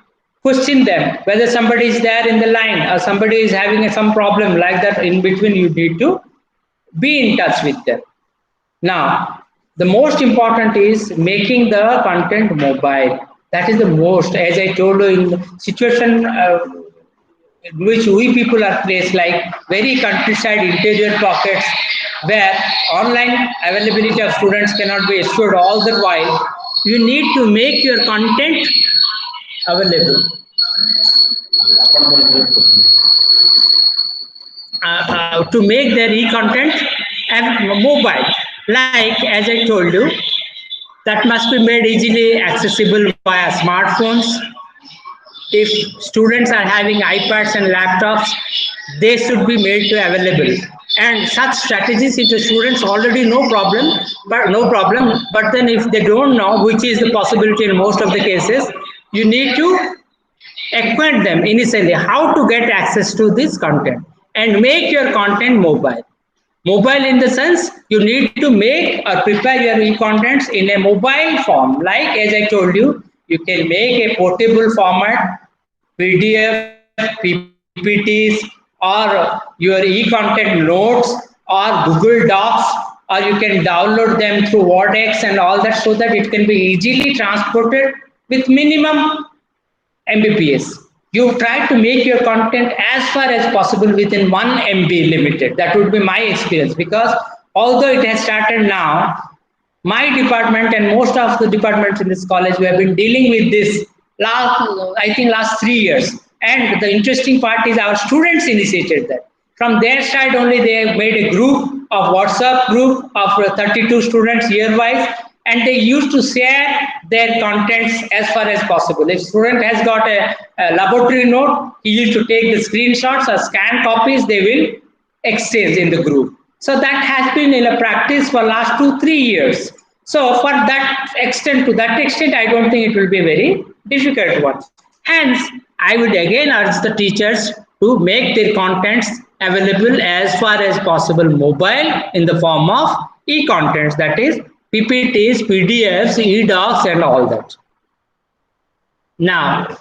question them whether somebody is there in the line or somebody is having some problem like that. In between, you need to be in touch with them. Now, the most important is making the content mobile. That is the most, as I told you, in the situation in which we people are placed, like very countryside interior pockets where online availability of students cannot be assured all the while, you need to make your content available. To make their e-content and mobile, like as I told you, that must be made easily accessible via smartphones. If students are having iPads and laptops, they should be made to available. And such strategies, if the students already no problem. But then if they don't know, which is the possibility in most of the cases, you need to acquaint them initially how to get access to this content and make your content mobile. Mobile in the sense you need to make or prepare your e-contents in a mobile form. Like as I told you, you can make a portable format, PDF, PPTs, or your e-content notes or Google Docs, or you can download them through Wordex and all that so that it can be easily transported with minimum Mbps. You try to make your content as far as possible within 1 MB limited. That would be my experience, because although it has started now, my department and most of the departments in this college, we have been dealing with this last 3 years. And the interesting part is our students initiated that. From their side only, they have made a group of WhatsApp group of 32 students year-wise, and they used to share their contents as far as possible. If student has got a laboratory note, he used to take the screenshots or scan copies, they will exchange in the group. So that has been in a practice for last 2-3 years. So for that extent, I don't think it will be a very difficult one. Hence, I would again urge the teachers to make their contents available as far as possible mobile in the form of e-contents, that is PPTs, PDFs, e-docs and all that. Now,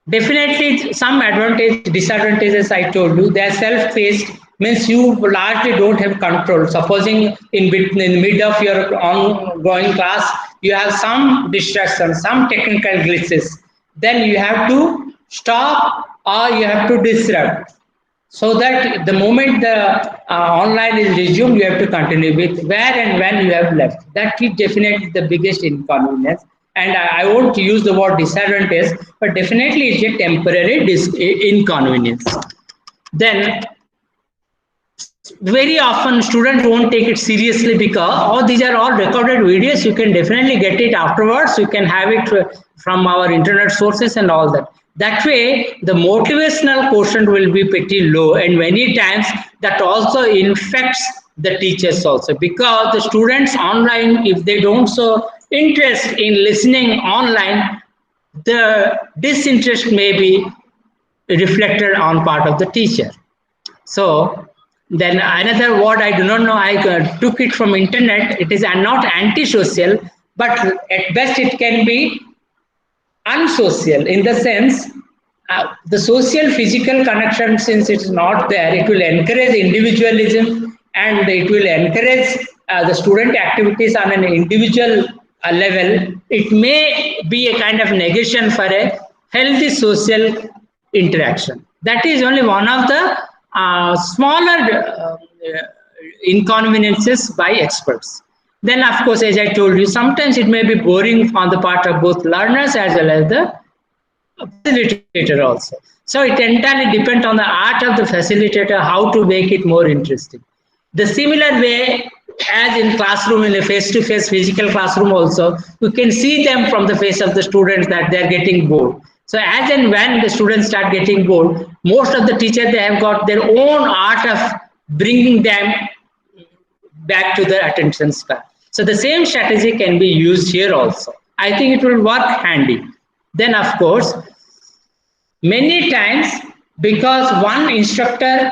definitely some disadvantages I told you, they are self-paced, means you largely don't have control. Supposing in the mid of your ongoing class, you have some distractions, some technical glitches, then you have to stop or you have to disrupt. So that the moment the online is resumed, you have to continue with where and when you have left. That is definitely the biggest inconvenience. And I won't use the word disadvantage, but definitely it's a temporary inconvenience. Then very often students won't take it seriously because these are all recorded videos. You can definitely get it afterwards. You can have it from our internet sources and all that. That way, the motivational quotient will be pretty low, and many times that also infects the teachers also, because the students online, if they don't show interest in listening online, the disinterest may be reflected on part of the teacher. So then another word I do not know, I took it from internet. It is not antisocial, but at best it can be unsocial, in the sense the social physical connection, since it's not there, it will encourage individualism, and it will encourage the student activities on an individual level. It may be a kind of negation for a healthy social interaction. That is only one of the smaller inconveniences by experts. Then, of course, as I told you, sometimes it may be boring on the part of both learners as well as the facilitator also. So it entirely depends on the art of the facilitator how to make it more interesting. The similar way as in classroom, in a face-to-face physical classroom also, you can see them from the face of the students that they are getting bored. So as and when the students start getting bored, most of the teachers, they have got their own art of bringing them back to the attention span. So the same strategy can be used here also. I think it will work handy. Then of course, many times, because one instructor,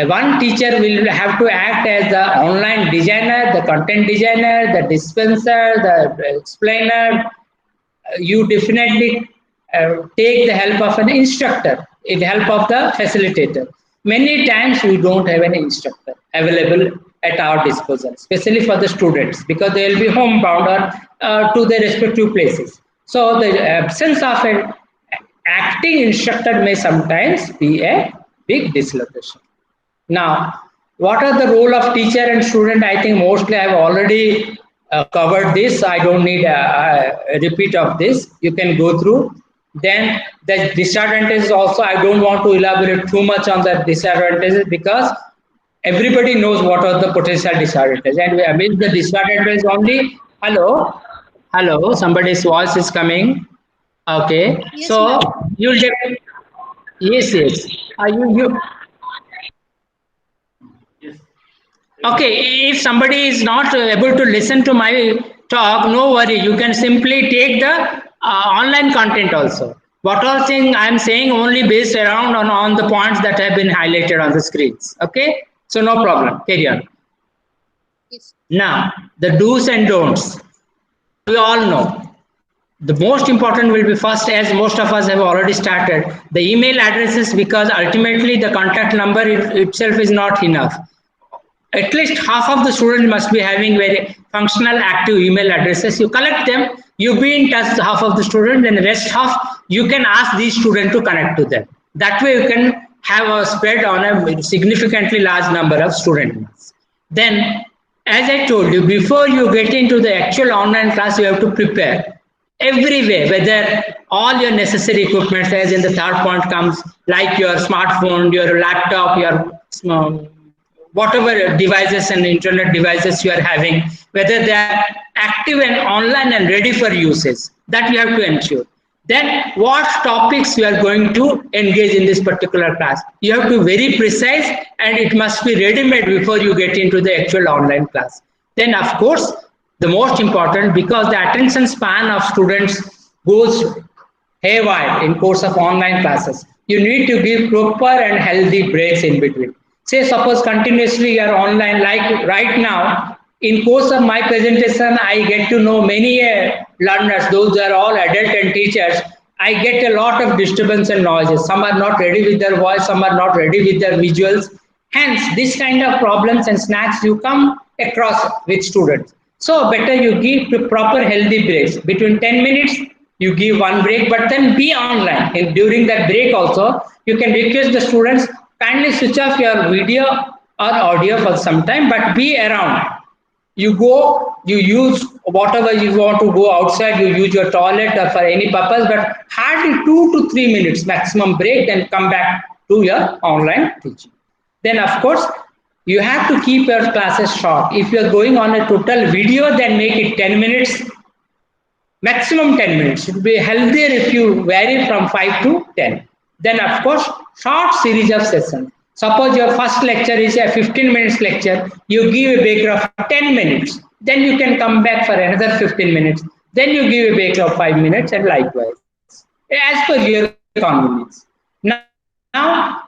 one teacher will have to act as the online designer, the content designer, the dispenser, the explainer, you definitely take the help of an instructor, in help of the facilitator. Many times we don't have any instructor available at our disposal, especially for the students, because they will be homebound or to their respective places. So the absence of an acting instructor may sometimes be a big dislocation. Now, what are the role of teacher and student? I think mostly I have already covered this. I don't need a repeat of this. You can go through. Then the disadvantages also, I don't want to elaborate too much on the disadvantages, because everybody knows what are the potential disadvantages. And I mean the disadvantage only. Hello, hello, somebody's voice is coming. Okay, Yes, so ma'am. you'll get, yes, yes. You Okay, if somebody is not able to listen to my talk, no worry. You can simply take the online content also. What all thing I am saying only based around on the points that have been highlighted on the screens. Okay, so no problem. Carry on. Yes. Now, the do's and don'ts. We all know. The most important will be first, as most of us have already started, the email addresses, because ultimately the contact number itself is not enough. At least half of the students must be having very functional active email addresses. You collect them, you be in touch with half of the students, and the rest half you can ask these students to connect to them. That way you can have a spread on a significantly large number of students. Then, as I told you, before you get into the actual online class, you have to prepare every way, whether all your necessary equipment, as in the third point comes, like your smartphone, your laptop, your whatever devices and internet devices you are having, whether they are active and online and ready for usage, that you have to ensure. Then what topics you are going to engage in this particular class. You have to be very precise, and it must be ready-made before you get into the actual online class. Then of course, the most important, because the attention span of students goes haywire in course of online classes, you need to give proper and healthy breaks in between. Say suppose continuously you are online, like right now, in course of my presentation, I get to know many learners, those are all adult and teachers. I get a lot of disturbance and noises. Some are not ready with their voice, some are not ready with their visuals. Hence, this kind of problems and snacks you come across with students. So better you give proper healthy breaks. Between 10 minutes, you give one break, but then be online. And during that break also, you can request the students, kindly switch off your video or audio for some time, but be around. You go, you use whatever you want to go outside, you use your toilet or for any purpose, but hardly 2 to 3 minutes maximum break, then come back to your online teaching. Then of course, you have to keep your classes short. If you are going on a total video, then make it 10 minutes, maximum 10 minutes. It would be healthier if you vary from 5 to 10. Then of course, short series of sessions. Suppose your first lecture is a 15 minutes lecture, you give a break of 10 minutes, then you can come back for another 15 minutes, then you give a break of 5 minutes, and likewise, as per your convenience. Now,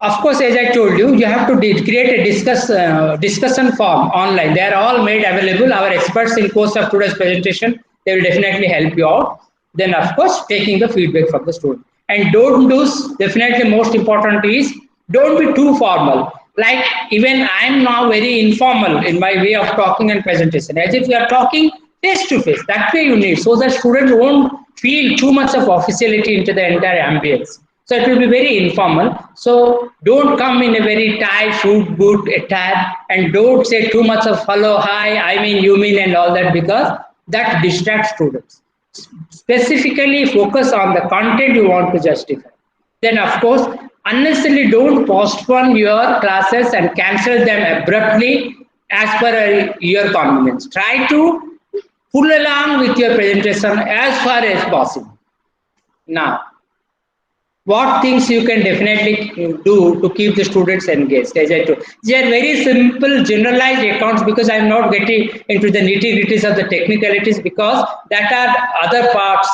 of course, as I told you, you have to create a discussion form online. They are all made available. Our experts in course of today's presentation, they will definitely help you out. Then, of course, taking the feedback from the student. And don't do, definitely most important is, don't be too formal. Like even I am now very informal in my way of talking and presentation, as if we are talking face to face. That way you need, so that students won't feel too much of officiality into the entire ambience. So it will be very informal. So don't come in a very tie, suit, boot attire, and don't say too much of hello, hi, I mean, you mean, and all that, because that distracts students. Specifically focus on the content you want to justify. Then, of course, unnecessarily don't postpone your classes and cancel them abruptly as per your convenience. Try to pull along with your presentation as far as possible. Now, what things you can definitely do to keep the students engaged? As I told, they are very simple, generalized accounts, because I am not getting into the nitty gritties of the technicalities, because that are other parts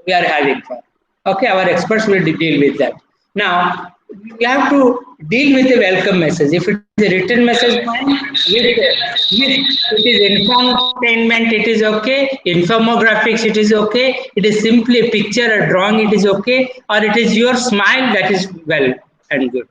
we are having for. Okay, our experts will deal with that. Now, you have to deal with a welcome message. If it is a written message, fine. If it is infotainment, it is okay. Infographics, it is okay. It is simply a picture, a drawing, it is okay. Or it is your smile, that is well and good.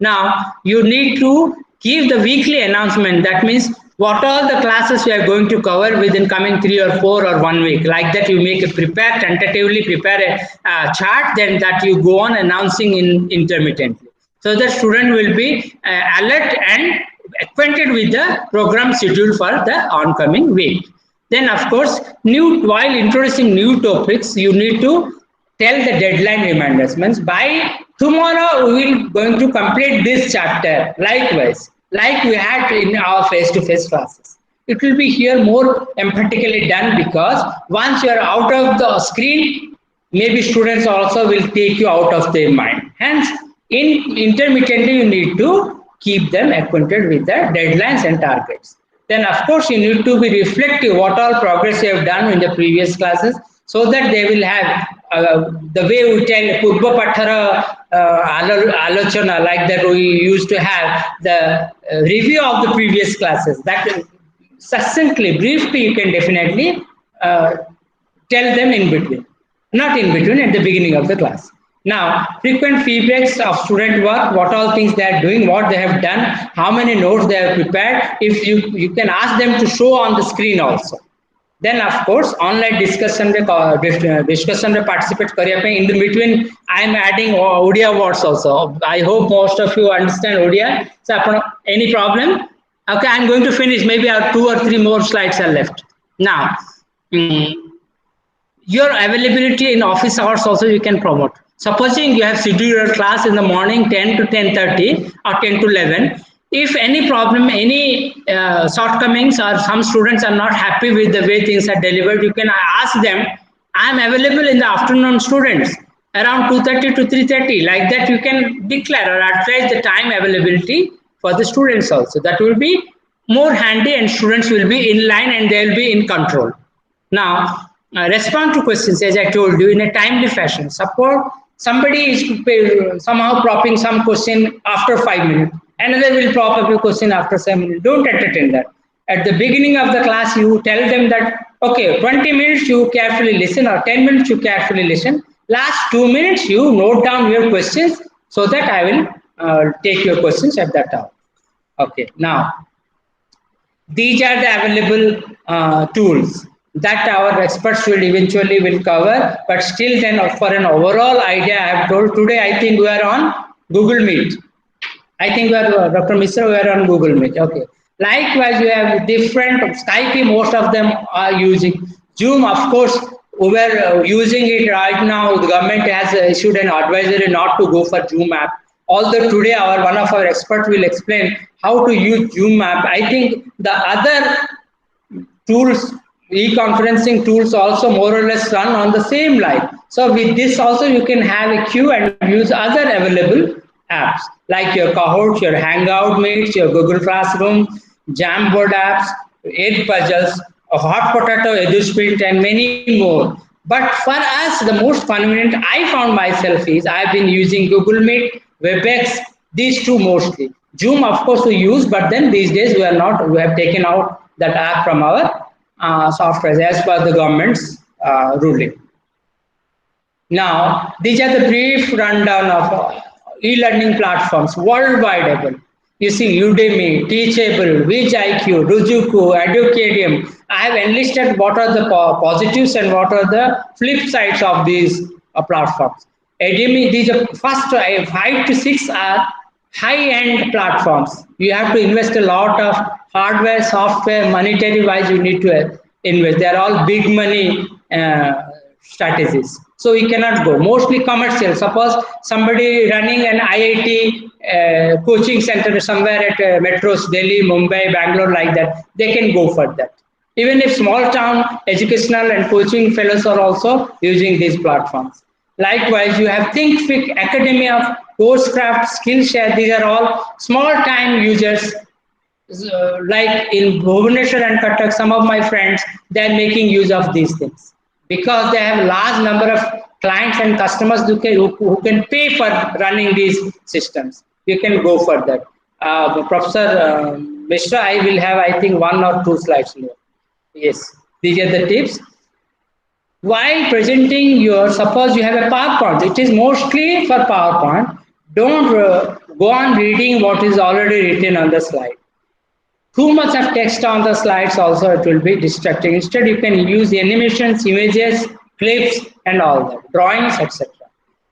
Now, you need to give the weekly announcement. That means what all the classes we are going to cover within coming 3 or 4 or 1 week. Like that, you make a tentatively prepare a chart, then that you go on announcing intermittently. So the student will be alert and acquainted with the program schedule for the oncoming week. Then, of course, while introducing new topics, you need to tell the deadline reminders. Means by tomorrow we will going to complete this chapter. Likewise, like we had in our face-to-face classes, it will be here more emphatically done, because once you are out of the screen, maybe students also will take you out of their mind. Hence, intermittently you need to keep them acquainted with the deadlines and targets. Then, of course, you need to be reflective what all progress you have done in the previous classes, so that they will have the way we tell Purva Pathara Alochana, like that we used to have the review of the previous classes. That succinctly, briefly, you can definitely tell them in between, not in between, at the beginning of the class. Now, frequent feedbacks of student work, what all things they are doing, what they have done, how many notes they have prepared. If you can ask them to show on the screen also. Then, of course, online discussion participate kariya pe. In the between, I am adding Odia words also. I hope most of you understand Odia. So, any problem? Okay, I am going to finish. Maybe I have 2 or 3 more slides are left. Now, your availability in office hours also you can promote. Supposing you have scheduled your class in the morning 10 to 10:30 or 10 to 11. If any problem, any shortcomings, or some students are not happy with the way things are delivered, you can ask them, I am available in the afternoon, students, around 2:30 to 3:30. Like that, you can declare or advertise the time availability for the students also. That will be more handy, and students will be in line and they will be in control. Now, respond to questions, as I told you, in a timely fashion. Suppose somebody is somehow propping some question after 5 minutes, another will prop up a question after 7 minutes. Don't entertain that. At the beginning of the class, you tell them that, okay, 20 minutes you carefully listen, or 10 minutes you carefully listen. Last 2 minutes you note down your questions, so that I will take your questions at that time. Okay, now, these are the available tools that our experts will eventually will cover, but still then for an overall idea, I have told today, I think we are on Google Meet. I think we are, Dr. Misra, we are on Google Meet. Okay. Likewise, you have different Skype, most of them are using Zoom. Of course, we are using it right now. The government has issued an advisory not to go for Zoom app. Although today one of our experts will explain how to use Zoom app. I think the other tools, e-conferencing tools, also more or less run on the same line. So with this also you can have a queue and use other available apps like your Kahoot, your Hangout Mates, your Google Classroom, Jamboard apps, Ed Puzzles, a Hot Potato, EduSprint, and many more. But for us, the most convenient I found myself is I've been using Google Meet, WebEx, these two mostly. Zoom, of course, we use, but then these days we are not. We have taken out that app from our software as per the government's ruling. Now, these are the brief rundown of e-learning platforms worldwide. You see Udemy, Teachable, VijIQ, Rujuku, Educadium. I have enlisted what are the positives and what are the flip sides of these platforms. Udemy, these are first 5 to 6 are high-end platforms. You have to invest a lot of hardware, software, monetary wise. You need to invest. They are all big money strategies. So we cannot go. Mostly commercial. Suppose somebody running an IIT coaching center somewhere at metros, Delhi, Mumbai, Bangalore, like that, they can go for that. Even if small town educational and coaching fellows are also using these platforms. Likewise, you have ThinkFic, Academy of Coursecraft, Skillshare. These are all small time users. Like in Bhubaneswar and Cuttack, some of my friends, they are making use of these things because they have large number of clients and customers who can pay for running these systems. You can go for that. Professor Mishra, I will have, I think, 1 or 2 slides more. Yes, these are the tips. While presenting your, suppose you have a PowerPoint, it is mostly for PowerPoint. Don't go on reading what is already written on the slide. Too much of text on the slides also it will be distracting. Instead, you can use animations, images, clips, and all that, drawings, etc.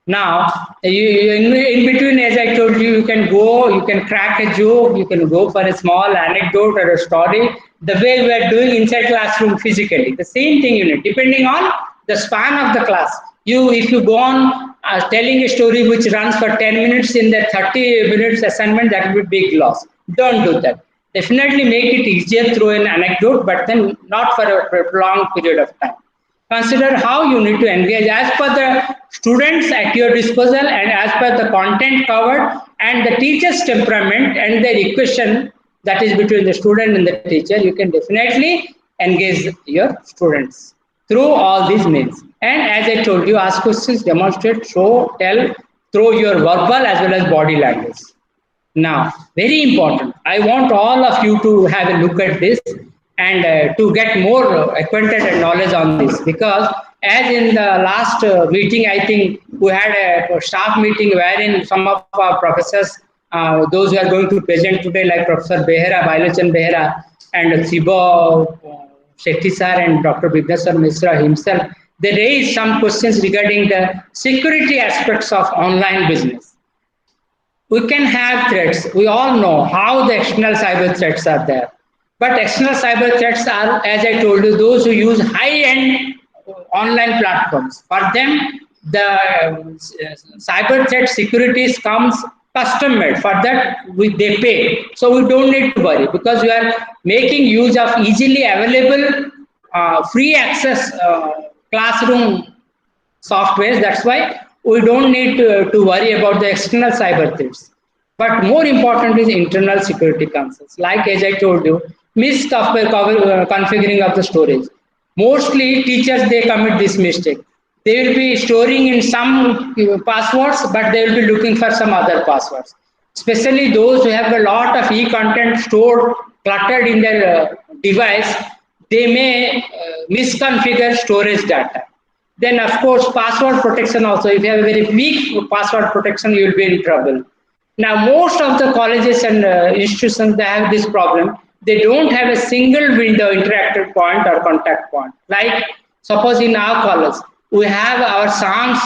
Now, in between, as I told you, you can go, you can crack a joke, you can go for a small anecdote or a story, the way we are doing inside classroom physically. The same thing you need, depending on the span of the class. If you go on telling a story which runs for 10 minutes in the 30 minutes assignment, that will be big loss. Don't do that. Definitely make it easier through an anecdote, but then not for a prolonged period of time. Consider how you need to engage as per the students at your disposal and as per the content covered and the teacher's temperament and the equation that is between the student and the teacher. You can definitely engage your students through all these means. And as I told you, ask questions, demonstrate, show, tell, through your verbal as well as body language. Now, very important, I want all of you to have a look at this and to get more acquainted and knowledge on this, because as in the last meeting, I think we had a staff meeting wherein some of our professors, those who are going to present today, like Professor Behera, Bailochan Behera, and Thibaut Shetty sir and Dr. Bibneswar Mishra himself, they raised some questions regarding the security aspects of online business. We can have threats. We all know how the external cyber threats are there. But external cyber threats are, as I told you, those who use high-end online platforms. For them, the cyber threat securities comes custom made. For that, they pay. So we don't need to worry because we are making use of easily available free access classroom softwares. That's why we don't need to worry about the external cyber threats. But more important is internal security concerns. Like as I told you, misconfiguring of the storage. Mostly teachers, they commit this mistake. They will be storing in some passwords, but they will be looking for some other passwords. Especially those who have a lot of e-content stored, cluttered in their device, they may misconfigure storage data. Then, of course, password protection also. If you have a very weak password protection, you will be in trouble. Now, most of the colleges and institutions, they have this problem. They don't have a single window interactive point or contact point. Like, suppose in our college, we have our SAMS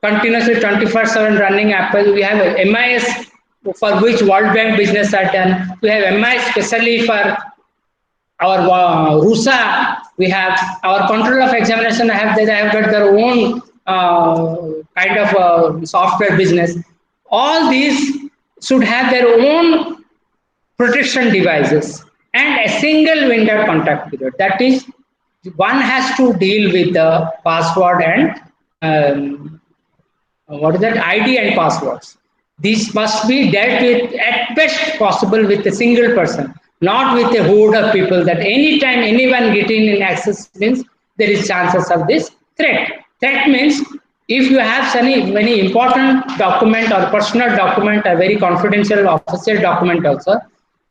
continuously 24/7 running Apple. We have a MIS for which World Bank business are done. We have MIS specially for our RUSA, we have our control of examination, they have got their own kind of software business. All these should have their own protection devices and a single window contact period. That is, one has to deal with the password and what is that, ID and passwords. This must be dealt with at best possible with a single person, not with a horde of people. That anytime anyone getting in access means there is chances of this threat. Threat means if you have many important document or personal document, a very confidential official document also,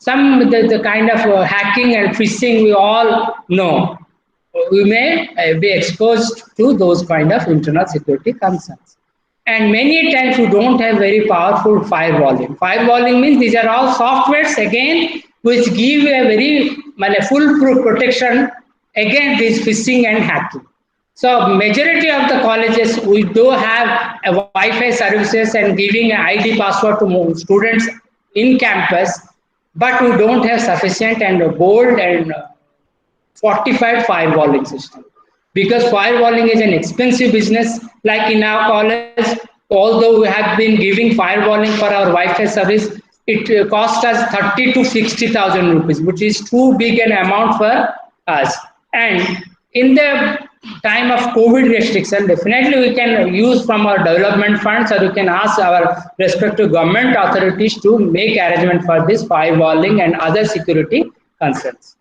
the kind of hacking and phishing we all know, we may be exposed to those kind of internal security concerns. And many times you don't have very powerful firewalling. Firewalling means these are all softwares again which give a very foolproof protection against this phishing and hacking. So majority of the colleges we do have a Wi-Fi services and giving an ID password to students in campus, but we don't have sufficient and bold and fortified firewalling system, because firewalling is an expensive business. Like in our college, although we have been giving firewalling for our Wi-Fi service, it cost us 30 to 60,000 rupees, which is too big an amount for us. And in the time of COVID restriction, definitely we can use from our development funds, or we can ask our respective government authorities to make arrangement for this firewalling and other security concerns.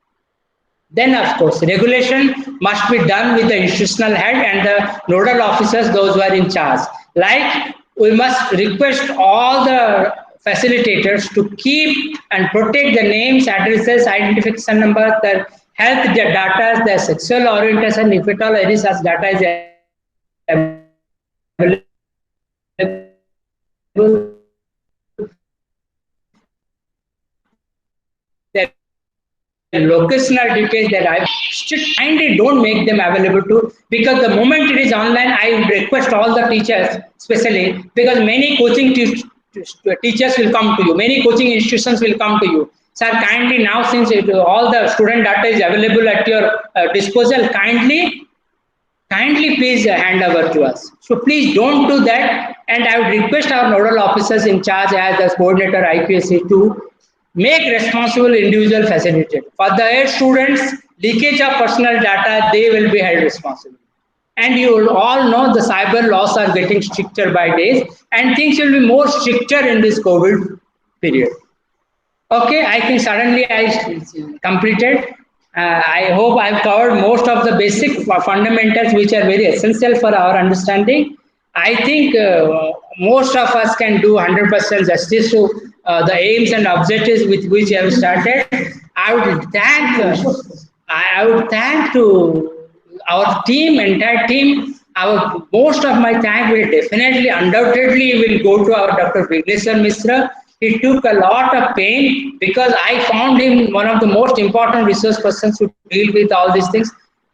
Then, of course, regulation must be done with the institutional head and the nodal officers, those who are in charge. Like, we must request all the facilitators to keep and protect the names, addresses, identification number, their health data, their sexual orientation, if at all any such data is available, locational details that I kindly don't make them available to, because the moment it is online, I request all the teachers, especially because many teachers will come to you, many coaching institutions will come to you. Sir, kindly now, since all the student data is available at your disposal, kindly please hand over to us. So please don't do that. And I would request our nodal officers in charge as the coordinator IQAC to make responsible individual facilitator. For the students, leakage of personal data, they will be held responsible. And you will all know the cyber laws are getting stricter by days, and things will be more stricter in this COVID period. Okay, I think suddenly I completed. I hope I've covered most of the basic fundamentals which are very essential for our understanding. I think most of us can do 100% justice to the aims and objectives with which I have started. I would thank to our team, entire team. Our most of my thank will definitely, undoubtedly, will go to our Dr. Vigneshwar Misra. He took a lot of pain, because I found him one of the most important resource persons to deal with all these things.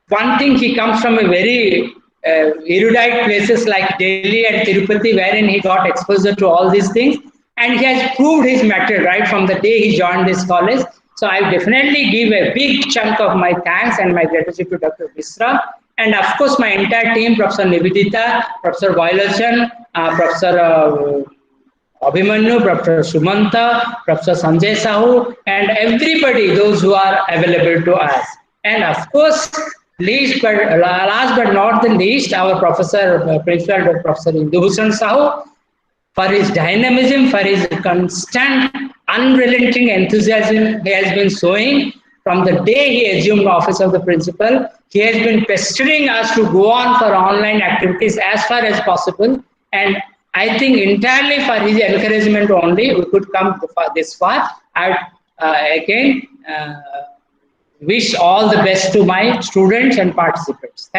One thing, he comes from a very erudite places like Delhi and Tirupati, wherein he got exposure to all these things, and he has proved his matter right from the day he joined this college. So I definitely give a big chunk of my thanks and my gratitude to Dr. Misra, and of course my entire team, Professor Nivedita, Professor Vailochan, Professor Abhimanyu, Professor Sumanta, Professor Sanjay Sahu, and everybody, those who are available to us. And of course, last but not the least, our Professor, Principal Professor Indubhushan Sahu, for his dynamism, for his constant, unrelenting enthusiasm he has been showing from the day he assumed office of the principal. He has been pestering us to go on for online activities as far as possible, and I think entirely for his encouragement only we could come this far. I again wish all the best to my students and participants. Thank